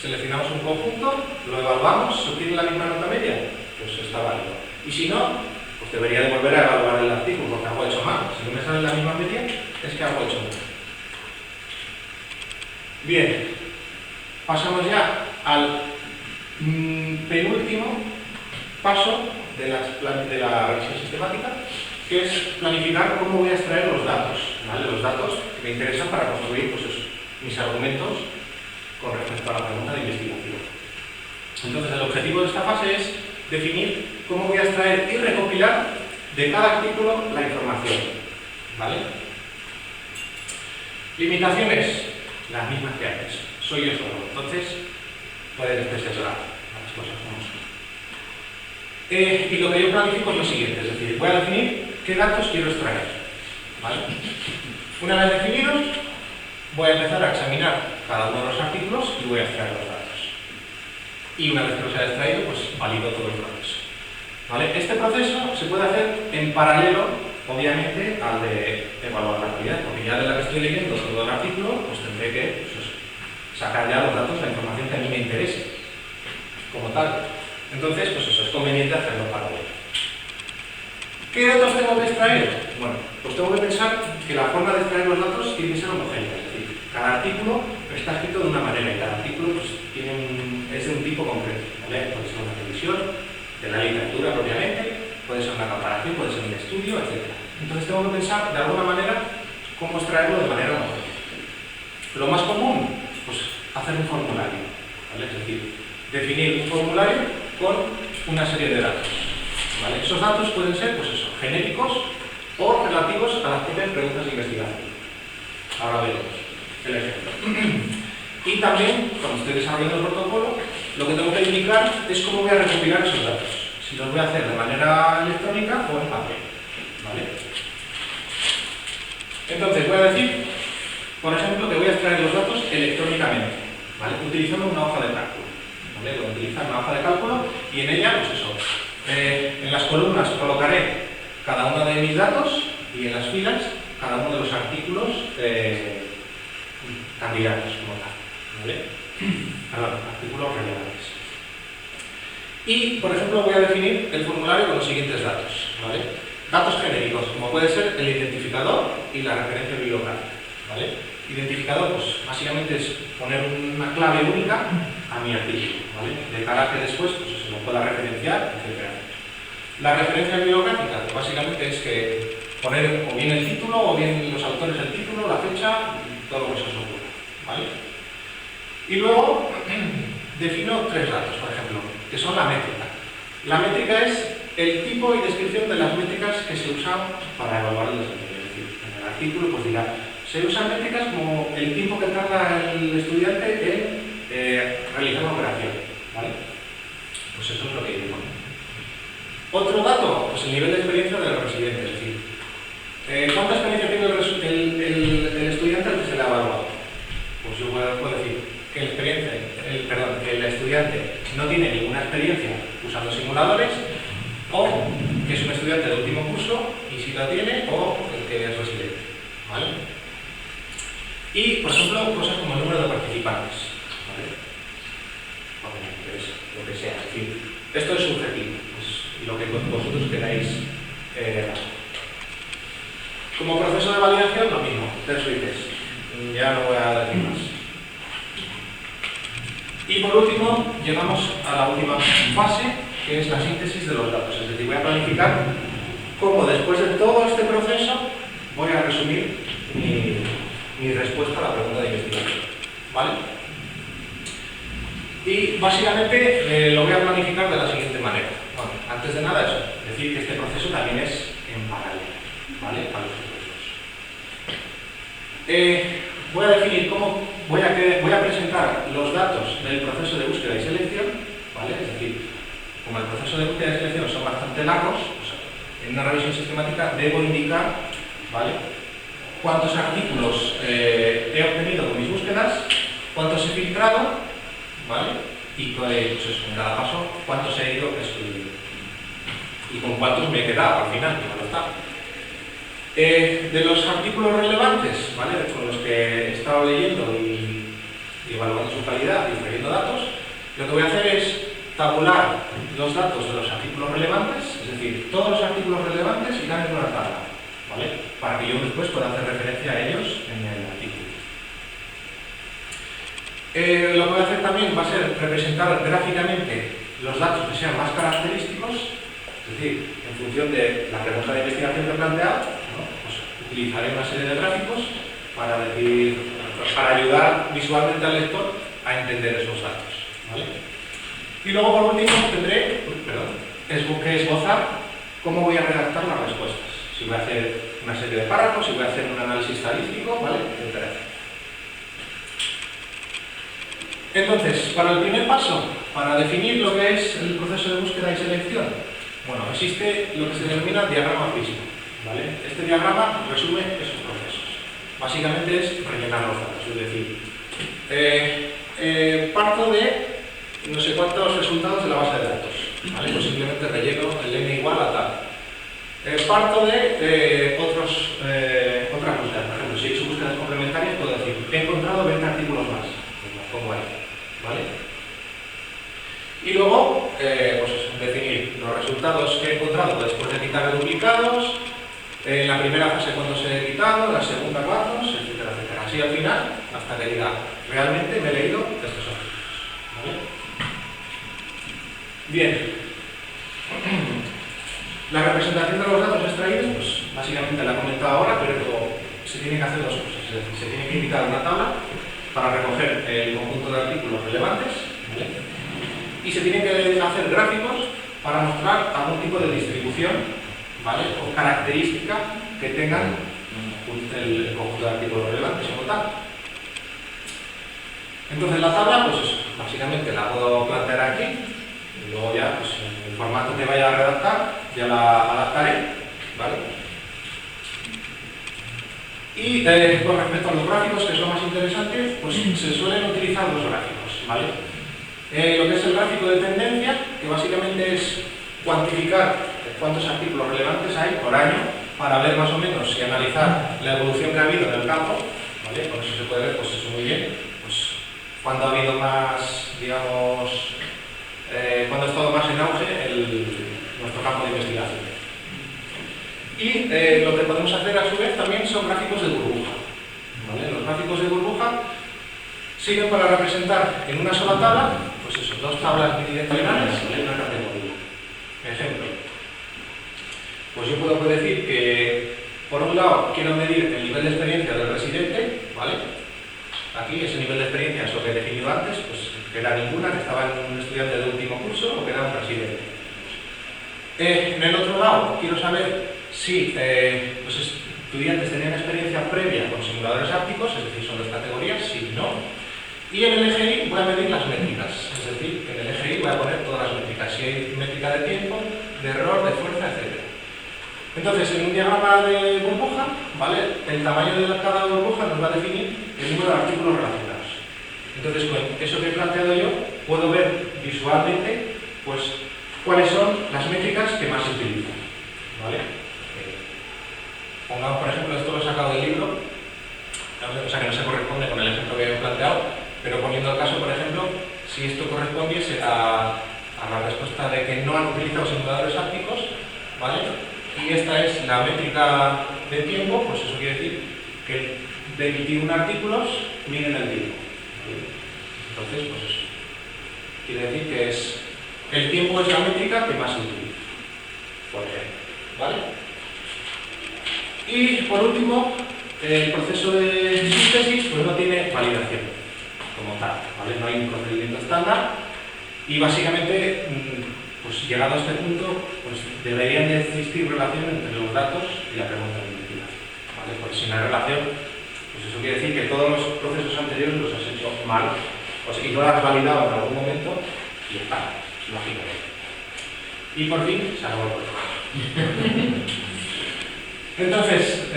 seleccionamos un conjunto, lo evaluamos, se obtiene la misma nota media, pues está válido. Y si no, pues debería de volver a evaluar el artículo porque algo he hecho mal. Si no me sale la misma media, es que algo he hecho mal. Bien, pasamos ya al penúltimo paso de la revisión sistemática, que es planificar cómo voy a extraer los datos, ¿vale? Los datos que me interesan para construir, pues eso, mis argumentos con respecto a la pregunta de investigación. Entonces, el objetivo de esta fase es definir cómo voy a extraer y recopilar de cada artículo la información, ¿vale? Limitaciones, las mismas que antes. Soy yo solo, entonces pueden especificar las cosas como son. Y lo que yo planifico es lo siguiente, es decir, voy a definir qué datos quiero extraer, ¿vale? Una vez definidos, voy a empezar a examinar cada uno de los artículos y voy a extraer los datos. Y una vez que los haya extraído, pues valido todo el proceso, ¿vale? Este proceso se puede hacer en paralelo, obviamente, al de evaluar la calidad, porque ya de la que estoy leyendo todo el artículo, pues tendré que sacar ya los datos, la información que a mí me interese, como tal. Entonces, pues eso, es conveniente hacerlo paralelo. ¿Qué datos tengo que extraer? Bueno, pues tengo que pensar que la forma de extraer los datos tiene que ser homogénea, es decir, cada artículo está escrito de una manera y cada artículo pues, es de un tipo concreto, ¿vale? Puede ser una revisión de la literatura propiamente, puede ser una comparación, puede ser un estudio, etc. Entonces tengo que pensar de alguna manera cómo extraerlo de manera homogénea. Lo más común, pues hacer un formulario, ¿vale? Es decir, definir un formulario con una serie de datos, ¿vale? Esos datos pueden ser, pues eso, genéricos o relativos a las propias preguntas de investigación. Ahora veremos el ejemplo. Y también, cuando estoy desarrollando el protocolo, lo que tengo que indicar es cómo voy a recopilar esos datos. Si los voy a hacer de manera electrónica o en papel, ¿vale? Entonces voy a decir, por ejemplo, que voy a extraer los datos electrónicamente, ¿vale? Utilizando una hoja de cálculo, ¿vale? Voy a utilizar una hoja de cálculo y en ella, pues eso, en las columnas colocaré cada uno de mis datos y en las filas cada uno de los artículos candidatos como tal, ¿vale? Perdón, artículos relevantes. Y, por ejemplo, voy a definir el formulario con los siguientes datos, ¿vale? Datos genéricos, como puede ser el identificador y la referencia bibliográfica, ¿vale? Identificador, pues básicamente es poner una clave única a mi artículo, ¿vale? De cara a que después pues, se lo pueda referenciar, etc. La referencia bibliográfica, que básicamente es que poner o bien el título o bien los autores del título, la fecha, todo lo que se os ocurra, ¿vale? Y luego defino tres datos, por ejemplo, que son la métrica. La métrica es el tipo y descripción de las métricas que se usan para evaluar el desempeño. Es decir, en el artículo pues dirá, se usan métricas como el tiempo que tarda el estudiante en realizar una operación, ¿vale? Pues eso es lo que digo. Otro dato, pues el nivel de experiencia del residente, es decir, ¿cuánta experiencia tiene el estudiante al que se le ha evaluado? Pues yo puedo decir que el estudiante no tiene ninguna experiencia usando simuladores, o que es un estudiante de último curso y si la tiene, o el que es residente, ¿vale? Y, por ejemplo, cosas como el número de participantes, ¿vale? O lo que sea, es decir, esto es subjetivo, pues, lo que vosotros queráis dar. Como proceso de validación, lo mismo, test retest, ya no voy a decir más. Y por último, llegamos a la última fase, que es la síntesis de los datos. Es decir, voy a planificar cómo después de todo este proceso voy a resumir mi respuesta a la pregunta de investigación, ¿vale? Y básicamente lo voy a planificar de la siguiente manera. Bueno, antes de nada eso, decir que este proceso también es en paralelo, ¿vale? Para los procesos. Voy a definir cómo voy a presentar los datos del proceso de búsqueda y selección, ¿vale? Es decir, como el proceso de búsqueda y selección son bastante largos, pues, en una revisión sistemática debo indicar, ¿vale?, cuántos artículos he obtenido con mis búsquedas, cuántos he filtrado, ¿vale?, y pues eso, en cada paso cuántos he ido excluyendo y con cuántos me he quedado al final, que no lo está. De los artículos relevantes, ¿vale?, con los que he estado leyendo y evaluando su calidad y extrayendo datos, lo que voy a hacer es tabular los datos de los artículos relevantes, es decir, todos los artículos relevantes irán en una tabla, ¿vale?, para que yo después pueda hacer referencia a ellos en el artículo. Lo que voy a hacer también va a ser representar gráficamente los datos que sean más característicos, es decir, en función de la pregunta de investigación que he planteado, ¿no?, pues utilizaré una serie de gráficos para ayudar visualmente al lector a entender esos datos, ¿vale? Y luego, por último, tendré que esbozar cómo voy a redactar las respuestas. Si voy a hacer una serie de párrafos, si voy a hacer un análisis estadístico, ¿vale?, etcétera. Entonces, para el primer paso, para definir lo que es el proceso de búsqueda y selección, bueno, existe lo que se denomina diagrama físico, ¿vale? Este diagrama resume esos procesos. Básicamente es rellenar los datos, es decir, parto de no sé cuántos resultados de la base de datos, ¿vale? Pues simplemente relleno el n igual a tal. Parto de otras búsquedas, por ejemplo, si he hecho búsquedas complementarias, puedo decir, he encontrado 20 artículos más, como hay, ¿vale? Y luego, pues eso, definir los resultados que he encontrado después de quitar duplicados, en la primera fase cuántos he quitado, en la segunda cuántos, etcétera, etcétera. Así al final, hasta que diga, realmente me he leído estos artículos, ¿vale? Bien. La representación de los datos extraídos, pues básicamente la he comentado ahora, pero se tienen que hacer dos cosas. Es decir, se tiene que indicar una tabla para recoger el conjunto de artículos relevantes, ¿vale?, y se tienen que hacer gráficos para mostrar algún tipo de distribución, ¿vale?, o característica que tengan el conjunto de artículos relevantes como tal. Entonces la tabla, pues eso, básicamente la puedo plantear aquí, y luego ya, pues en el formato que vaya a redactar, ya la adaptaré, ¿vale? Y con respecto a los gráficos, que es lo más interesante, pues se suelen utilizar dos gráficos, ¿vale? Lo que es el gráfico de tendencia, que básicamente es cuantificar cuántos artículos relevantes hay por año, para ver más o menos y analizar la evolución que ha habido en el campo, ¿vale? Con eso se puede ver, pues eso muy bien, pues cuando ha habido más, digamos, cuando ha estado más en auge nuestro campo de investigación. Y lo que podemos hacer a su vez también son gráficos de burbuja, ¿vale? Los gráficos de burbuja sirven para representar en una sola tabla, pues eso, dos tablas bidimensionales en una categoría. Ejemplo, pues yo puedo decir que por un lado quiero medir el nivel de experiencia del residente, ¿vale? Aquí ese nivel de experiencia es lo que he definido antes, pues que era ninguna, que estaba en un estudiante de último curso o que era un residente. En el otro lado quiero saber si los estudiantes tenían experiencia previa con simuladores ápticos, es decir, son dos categorías, sí y no. Y en el eje Y voy a medir las métricas, es decir, en el eje Y voy a poner todas las métricas, si hay métrica de tiempo, de error, de fuerza, etc. Entonces, en un diagrama de burbuja, ¿vale? El tamaño de cada burbuja nos va a definir el número de artículos relacionados. Entonces, con eso que he planteado yo, puedo ver visualmente, pues, cuáles son las métricas que más se utilizan, ¿vale? Pongamos, por ejemplo, esto lo he sacado del libro, o sea que no se corresponde con el ejemplo que he planteado, pero poniendo el caso, por ejemplo, si esto correspondiese a la respuesta de que no han utilizado simuladores ápticos, ¿vale? Y esta es la métrica de tiempo, pues eso quiere decir que de 21 artículos miden el tiempo. Entonces, pues eso. Quiere decir que el tiempo es la métrica que más se utiliza, por ejemplo, ¿vale? Y por último, el proceso de síntesis pues no tiene validación como tal, ¿vale? No hay un procedimiento estándar y básicamente, pues llegado a este punto, pues deberían de existir relación entre los datos y la pregunta de investigación, ¿vale? Porque si no hay relación, pues eso quiere decir que todos los procesos anteriores los has hecho mal, o sea, y no los has validado en algún momento y está, lógicamente. Y por fin se acabó el protocolo. Entonces,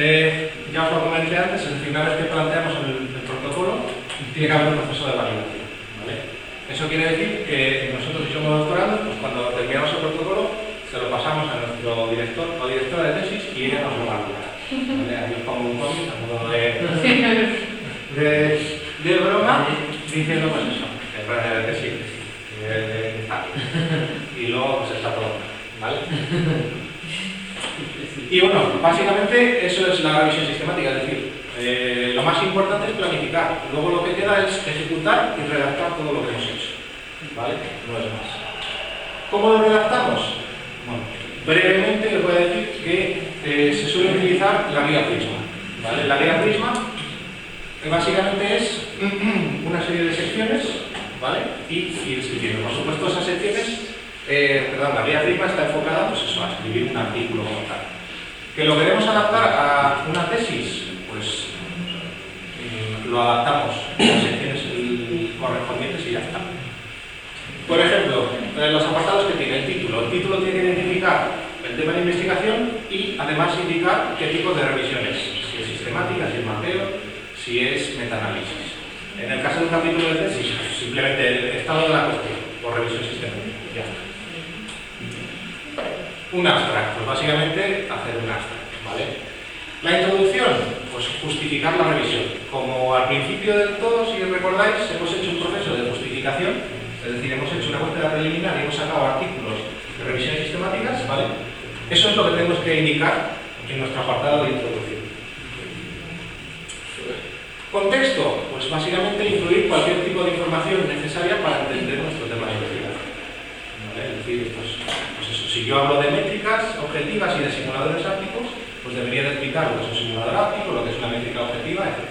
ya os lo comenté antes, es decir, una vez que planteamos el protocolo, tiene que haber un proceso de validación, ¿vale? Eso quiere decir que nosotros, si somos doctorandos, pues cuando terminamos el protocolo, se lo pasamos a nuestro director o directora de tesis y ella nos lo valida, ¿vale? Ahí os pongo un cómic a modo de broma, diciendo pues eso, que sí, que está. Y luego pues está todo, ¿vale? Y bueno, básicamente eso es la revisión sistemática, es decir, lo más importante es planificar, luego lo que queda es ejecutar y redactar todo lo que hemos hecho, ¿vale? No es más. ¿Cómo lo redactamos? Bueno, brevemente os voy a decir que se suele utilizar la guía Prisma, ¿vale? La guía Prisma básicamente es una serie de secciones, ¿vale? Y ir escribiendo. Por supuesto, esas secciones, la guía Prisma está enfocada pues eso, a escribir un artículo como tal. ¿Que lo queremos adaptar a una tesis? Pues lo adaptamos a las secciones correspondientes y ya está. Por ejemplo, los apartados que tiene el título. El título tiene que identificar el tema de investigación y además indicar qué tipo de revisión es. Si es sistemática, si es mapeo, si es metaanálisis. En el caso de un capítulo de tesis, simplemente el estado de la cuestión o revisión sistemática. Ya está. Un abstract, pues básicamente hacer un abstract, ¿vale? La introducción, pues justificar la revisión. Como al principio del todo, si recordáis, hemos hecho un proceso de justificación, es decir, hemos hecho una búsqueda preliminar y hemos sacado artículos de revisiones sistemáticas, ¿vale? Eso es lo que tenemos que indicar en nuestro apartado de introducción. Contexto, pues básicamente incluir cualquier tipo de información necesaria para entender nuestro tema de investigación, ¿vale? Es decir, pues eso, si yo hablo de métricas objetivas y de simuladores ápticos, pues debería de explicar lo que es un simulador áptico, lo que es una métrica objetiva, etc.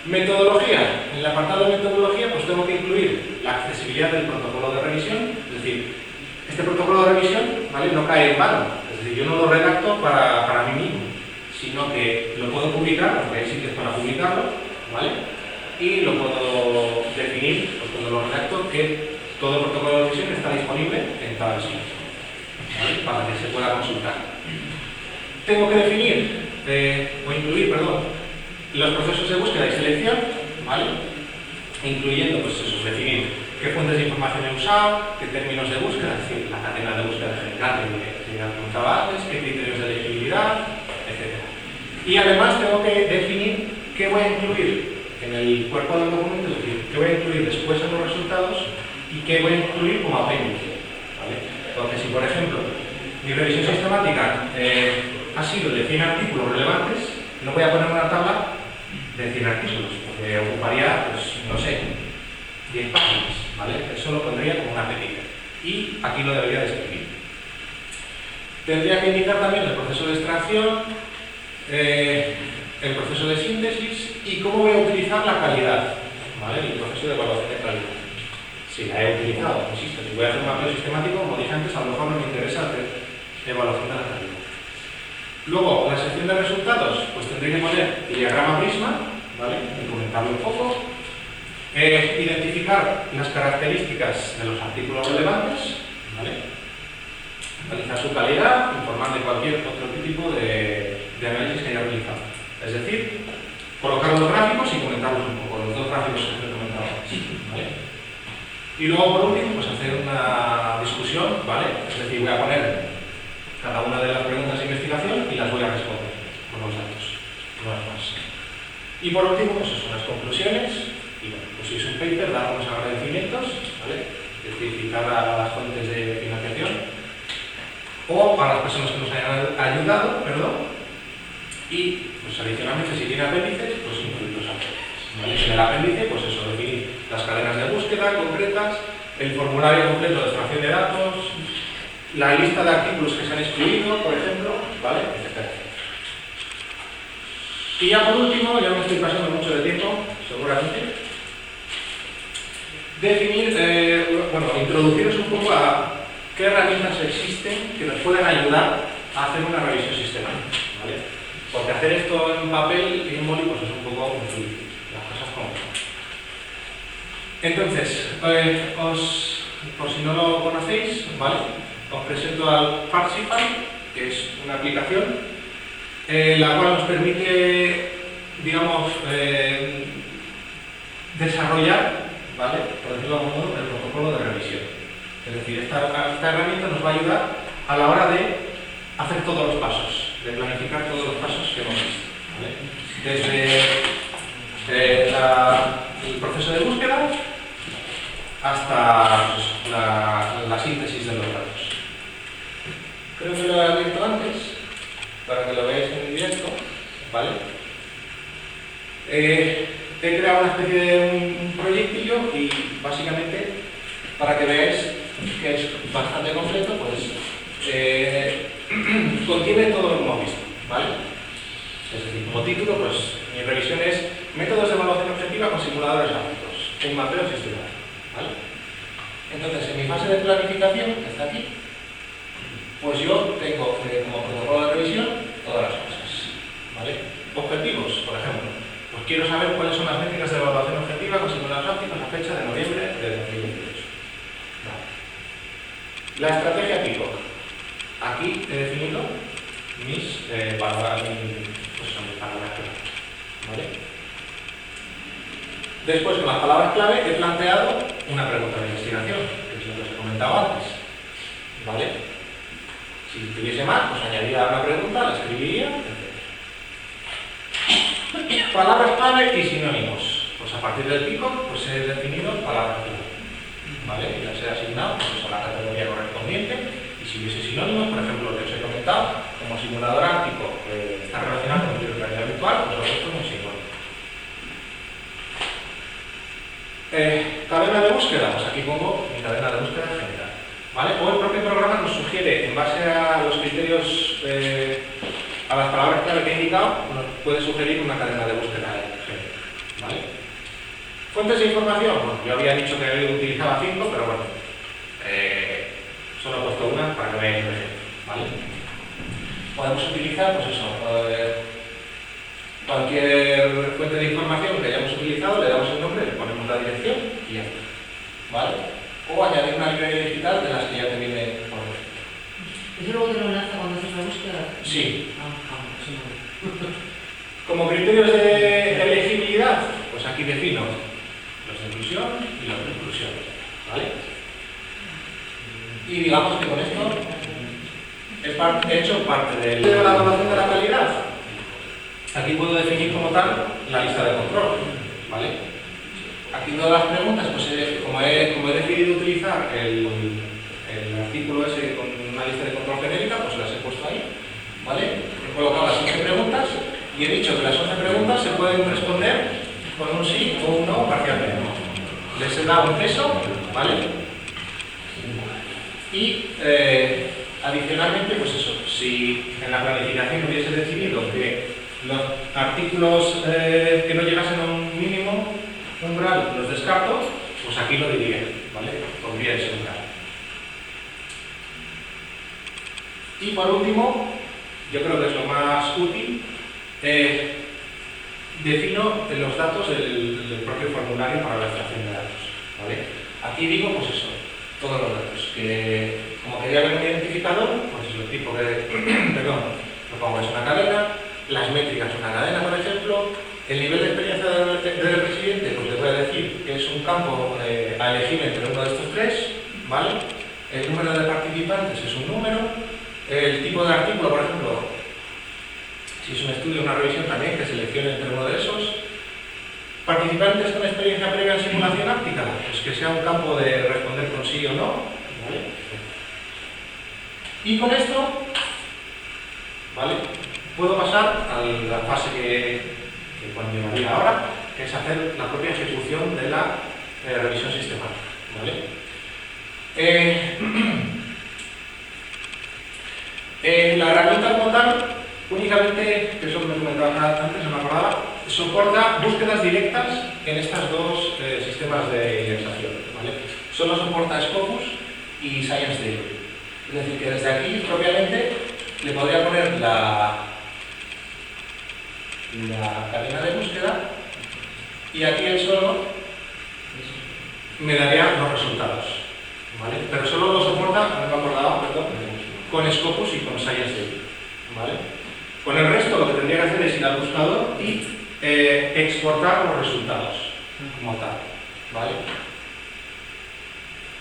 Metodología. En el apartado de metodología, pues tengo que incluir la accesibilidad del protocolo de revisión, es decir, este protocolo de revisión, ¿vale? No cae en vano, es decir, yo no lo redacto para mí mismo, sino que lo puedo publicar, porque hay sitios para publicarlo, ¿vale? Y lo puedo definir, pues cuando lo redacto, que todo el protocolo de revisión está disponible en cada sitio, ¿vale? Para que se pueda consultar. Tengo que definir, o incluir, perdón, los procesos de búsqueda y selección, ¿vale? Incluyendo, pues eso, definir qué fuentes de información he usado, qué términos de búsqueda, es decir, la cadena de búsqueda general que ya comentaba antes, qué criterios de elegibilidad, etc. Y además tengo que definir qué voy a incluir en el cuerpo del documento, es decir, qué voy a incluir después en los resultados y qué voy a incluir como apéndice, ¿vale? Porque si, por ejemplo, mi revisión sistemática ha sido de 100 artículos relevantes, no voy a poner una tabla de 100 artículos, porque ocuparía, pues, no sé, 10 páginas, ¿vale? Eso lo pondría como una apéndice. Y aquí lo debería describir. Tendría que indicar también el proceso de extracción, el proceso de síntesis y cómo voy a utilizar la calidad, ¿vale? El proceso de evaluación de calidad. Si la he utilizado, insisto, si voy a hacer un mapeo sistemático, como dije antes, a lo mejor no me interesa hacer evaluación de la calidad. Luego, la sección de resultados, pues tendré que poner el diagrama prisma, ¿vale? Y comentarlo un poco. Identificar las características de los artículos relevantes, ¿vale? Analizar su calidad, informar de cualquier otro tipo de análisis que haya realizado. Es decir, colocar los gráficos y comentarlos un poco, los dos gráficos que he comentado antes, ¿vale? Y luego, por último, pues hacer una discusión, ¿vale? Es decir, voy a poner cada una de las preguntas de investigación y las voy a responder con los datos, no es más. Y por último, pues son las conclusiones. Y bueno, pues si es un paper, dar unos agradecimientos, ¿vale? Especificar a las fuentes de financiación o a las personas que nos hayan ayudado, perdón. Y pues adicionalmente, si tiene apéndices, pues incluir los apéndices, ¿vale? En el apéndice, pues eso, definir las cadenas de búsqueda concretas, el formulario completo de extracción de datos, la lista de artículos que se han excluido, por ejemplo, ¿vale? Etcétera. Y ya por último, ya me estoy pasando mucho de tiempo, seguramente, definir, introduciros un poco a qué herramientas existen que nos pueden ayudar a hacer una revisión sistemática, ¿vale? Porque hacer esto en papel y en boli pues es un poco difícil, las cosas como son. Entonces, por si no lo conocéis, ¿vale? Os presento al Parsify, que es una aplicación la cual nos permite, digamos, desarrollar, ¿vale? Por decirlo de algún modo, el protocolo de revisión. Es decir, esta herramienta nos va a ayudar a la hora de hacer todos los pasos, de planificar todos los pasos que hemos visto, ¿vale? Desde el proceso de búsqueda hasta pues, la síntesis de los datos. Creo que lo he abierto antes, para que lo veáis en directo, ¿vale? He creado una especie de un proyectillo y básicamente, para que veáis que es bastante completo, pues contiene todo lo que hemos visto, ¿vale? Es decir, como título, pues mi revisión es métodos de evaluación objetiva con simuladores ápticos, un mapeo sistemático, ¿vale? Entonces, en mi fase de planificación, que está aquí, pues yo tengo como protocolo de revisión todas las cosas, ¿vale? Objetivos, por ejemplo. Pues quiero saber cuáles son las métricas de evaluación objetiva con simuladores ápticos a fecha de noviembre de 2018. Vale. La estrategia PICOC. Aquí he definido mis palabras clave, ¿vale? Después, con las palabras clave, he planteado una pregunta de investigación, que es lo que os he comentado antes, ¿vale? Si tuviese más, pues añadiría una pregunta, la escribiría, etc. Palabras clave y sinónimos. Pues a partir del PICOC, pues he definido palabras clave, ¿vale? Y las he asignado pues, a la categoría correspondiente. Y si hubiese sinónimos, por ejemplo, lo que os he comentado, como simulador áptico está relacionado con la realidad virtual, pues lo he puesto como sinónimo. Cadena de búsqueda, pues aquí pongo mi cadena de búsqueda general, ¿vale? O el propio programa nos sugiere, en base a los criterios, a las palabras clave que he indicado, nos puede sugerir una cadena de búsqueda general, ¿vale? Fuentes de información, bueno, yo había dicho que utilizaba 5, pero bueno, solo he puesto una para que veáis un ejemplo, ¿vale? Podemos utilizar, pues eso, cualquier fuente de información que hayamos utilizado, le damos el nombre, le ponemos la dirección y ya está, ¿vale? O añadir una librería digital de las que ya te viene por defecto. ¿Eso luego te lo enlaza cuando haces la búsqueda? Sí. Sí. Como criterios de elegibilidad, pues aquí defino los de inclusión y los de exclusión, ¿vale? Y digamos que con esto he hecho parte de la evaluación de la calidad. aquí puedo definir como tal la lista de control, ¿vale? Aquí todas las preguntas, pues como he decidido utilizar el artículo ese con una lista de control genérica, pues las he puesto ahí, ¿vale? He colocado las 11 preguntas y he dicho que las 11 preguntas se pueden responder con un sí o un no parcialmente. Les he dado un peso, ¿vale? Y adicionalmente, pues eso, si en la planificación hubiese decidido que los artículos que no llegasen a un mínimo umbral los descarto, pues aquí lo diría, ¿vale? Pondría ese umbral. Y por último, yo creo que es lo más útil, defino los datos del propio formulario para la extracción de datos, ¿vale? Aquí digo, pues eso, todos los datos, que como quería ver un identificador, pues el tipo que, perdón, lo pongo es una cadena, las métricas una cadena, por ejemplo, el nivel de experiencia del residente, pues le voy a decir que es un campo a elegir entre uno de estos tres, ¿vale? El número de participantes es un número, el tipo de artículo, por ejemplo, si es un estudio o una revisión también, que seleccione entre uno de esos. Participantes con experiencia previa en simulación áptica, pues que sea un campo de responder con sí o no, ¿vale? Y con esto, ¿vale? Puedo pasar a la fase que conllevaría ahora, que es hacer la propia ejecución de la revisión sistemática, ¿vale? La herramienta como tal, únicamente, que es lo que me comentaba antes, no me acordaba, soporta búsquedas directas en estos dos sistemas de indexación, ¿vale? Solo soporta Scopus y ScienceDay. Es decir, que desde aquí, propiamente, le podría poner la cadena de búsqueda y aquí el solo me daría los resultados, ¿vale? Pero solo lo soporta, no me acordaba, perdón, con Scopus y con ScienceDay, ¿vale? Con el resto lo que tendría que hacer es ir al buscador y exportar los resultados como tal, ¿vale?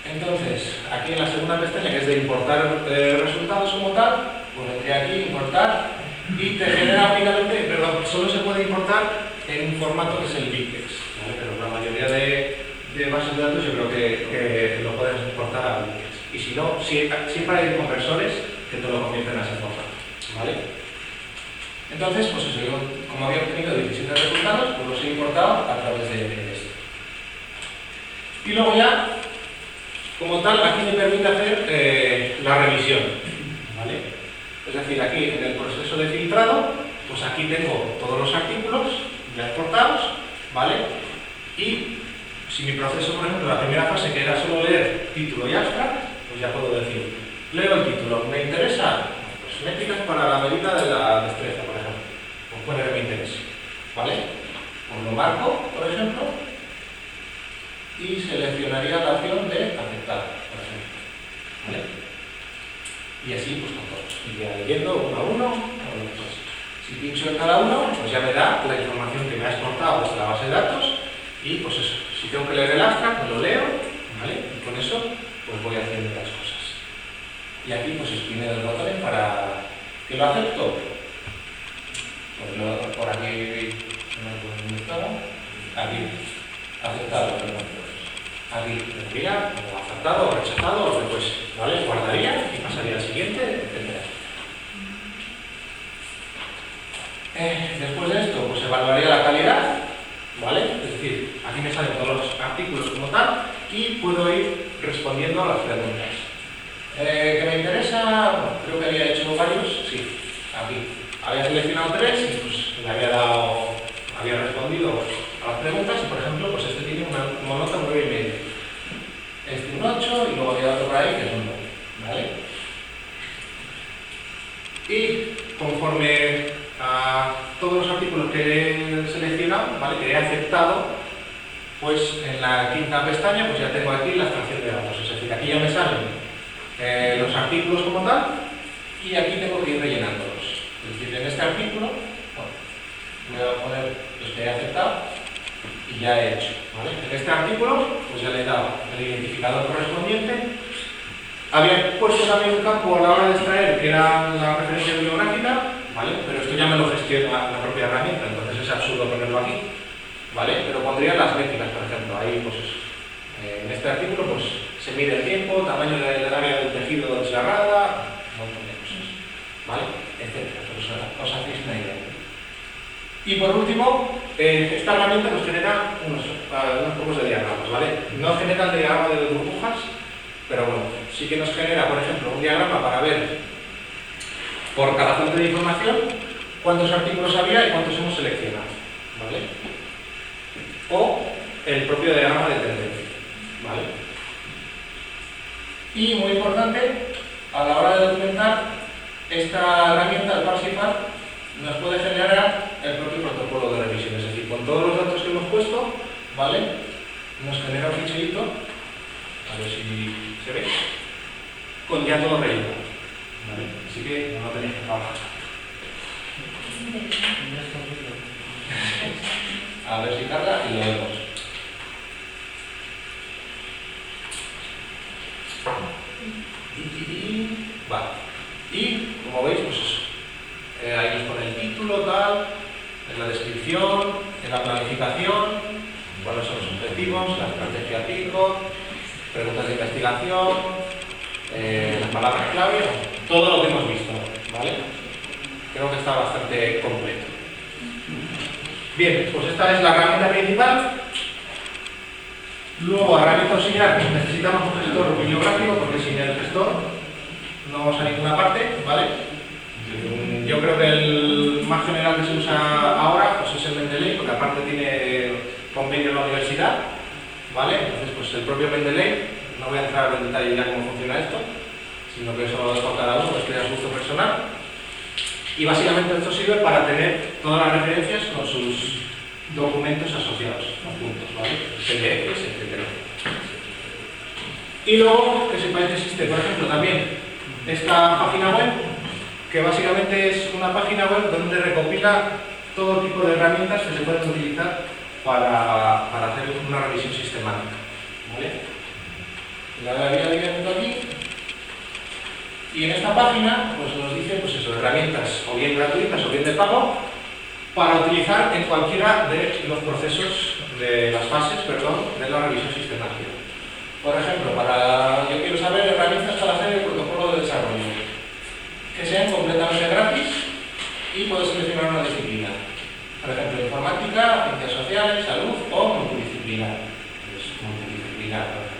Entonces, aquí en la segunda pestaña, que es de importar resultados como tal, pues vendría aquí, importar, y te genera únicamente, perdón, solo se puede importar en un formato que es el BigTeX, ¿vale? Pero la mayoría de bases de datos yo creo que lo puedes importar a BigTeX. Y si no, siempre hay conversores que te lo convierten a ese formato, ¿vale? Entonces, pues eso, yo, como había obtenido 17 resultados, pues los he importado a través de esto. Y luego ya, como tal, aquí me permite hacer la revisión, ¿vale? Es decir, aquí en el proceso de filtrado, pues aquí tengo todos los artículos ya exportados, ¿vale? Y si mi proceso, por ejemplo, la primera fase, que era solo leer título y abstract, pues ya puedo decir, leo el título, ¿me interesa? Pues métricas para la medida de la destreza, por ejemplo. Pues puede que me interese, ¿vale? Pues lo marco, por ejemplo, y seleccionaría la opción de aceptar, por ejemplo, ¿vale? Y así, pues con todos. Y ya leyendo uno a uno, pues, si pincho en cada uno, pues ya me da la información que me ha exportado desde la base de datos y pues eso, si tengo que leer el abstract, pues lo leo, ¿vale? Y con eso, pues voy haciendo las cosas. Y aquí, pues tiene los botones para que lo acepto. Pues por aquí, ¿dónde estaba? Aquí, aceptado, perdón. Aquí tendría como aceptado o rechazado o después, ¿vale? Guardaría y pasaría al siguiente, etc. Después de esto, pues evaluaría la calidad, ¿vale? Es decir, aquí me salen todos los artículos como tal y puedo ir respondiendo a las preguntas. ¿Que me interesa? Bueno, creo que había hecho varios, sí, aquí. Había seleccionado 3 y pues le había respondido a las preguntas y, por ejemplo, pues este tiene una nota 9,5. Este un 8 y luego había otro por ahí que es un 9, ¿vale? Y conforme a todos los artículos que he seleccionado, ¿vale? Que he aceptado, pues en la quinta pestaña pues ya tengo aquí la extracción de datos. Es decir, aquí ya me salen los artículos como tal y aquí tengo que ir rellenándolos. Es decir, en este artículo, bueno, voy a poner los que he aceptado y ya he hecho, ¿vale? En este artículo, pues ya le he dado el identificador correspondiente. Había puesto también un campo a la hora de extraer, que era la referencia bibliográfica, ¿vale? Pero esto ya me lo gestiona la propia herramienta, entonces es absurdo ponerlo aquí, ¿vale? Pero pondría las métricas, por ejemplo, ahí pues eso. En este artículo pues se mide el tiempo, tamaño del área del tejido donde se agarra, un montón de cosas, ¿vale? Etcétera, pues os hacéis una idea. Y por último, esta herramienta nos genera unos pocos de diagramas, ¿vale? No genera el diagrama de burbujas, pero bueno, sí que nos genera, por ejemplo, un diagrama para ver por cada fuente de información cuántos artículos había y cuántos hemos seleccionado, ¿vale? O el propio diagrama de tendencia, ¿vale? Y muy importante, a la hora de documentar, esta herramienta, el Parsify, nos puede generar el propio protocolo de revisión, es decir, con todos los datos que hemos puesto, ¿vale? Nos genera un ficherito, a ver si se ve, con ya todo rellenado, ¿vale? Así que no lo tenéis que trabajar. A ver si carga y lo vemos. Vale. Y como veis, pues eso. Ahí nos pone el título, tal, en la descripción, en la planificación, cuáles son los objetivos, la estrategia pico, preguntas de investigación, las palabras clave, todo lo que hemos visto, ¿vale? Creo que está bastante completo. Bien, pues esta es la herramienta principal. Luego, herramienta auxiliar, necesitamos un gestor bibliográfico porque sin el gestor no vamos a ninguna parte, ¿vale? Yo creo que el más general que se usa ahora pues es el Mendeley, porque aparte tiene convenio en la universidad, ¿vale? Entonces, pues el propio Mendeley, no voy a entrar en detalle ya cómo funciona esto, sino que eso lo dejo a cada uno, esto ya es gusto personal. Y básicamente esto sirve para tener todas las referencias con sus documentos asociados, conjuntos, ¿vale? PDFs, etc. Y luego, que sepáis que existe, por ejemplo, también esta página web, que básicamente es una página web donde recopila todo tipo de herramientas que se pueden utilizar para hacer una revisión sistemática, ¿vale? La voy viendo aquí. Y en esta página pues nos dice pues eso, herramientas o bien gratuitas o bien de pago para utilizar en cualquiera de los procesos, de las fases, perdón, de la revisión sistemática. Por ejemplo, yo quiero saber herramientas para hacer el protocolo de desarrollo, que sean completamente gratis y puedo seleccionar una disciplina. Por ejemplo, informática, ciencias sociales, salud o multidisciplinar. Es multidisciplinar, por ejemplo.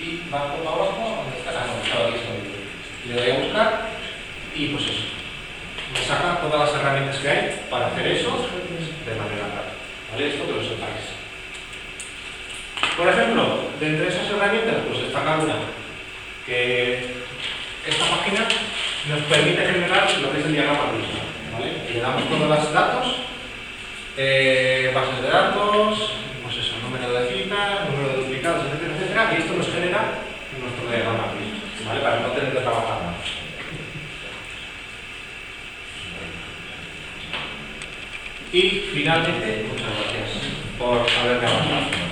Y bajo para abajo, ¿dónde está? No, estaba aquí escondido. Le doy a buscar y pues eso. Me saca todas las herramientas que hay para hacer eso de manera rápida. ¿Vale? Esto que lo sepáis. Por ejemplo, de entre esas herramientas, pues destaca una que esta página nos permite generar lo que es el diagrama prisma, ¿vale? Y le damos todos los datos, bases de datos, pues eso, número de citas, número de duplicados, etcétera, etcétera, y esto nos genera nuestro diagrama prisma, ¿vale? Para no tener que trabajar más. Y finalmente, muchas gracias por haberme avanzado.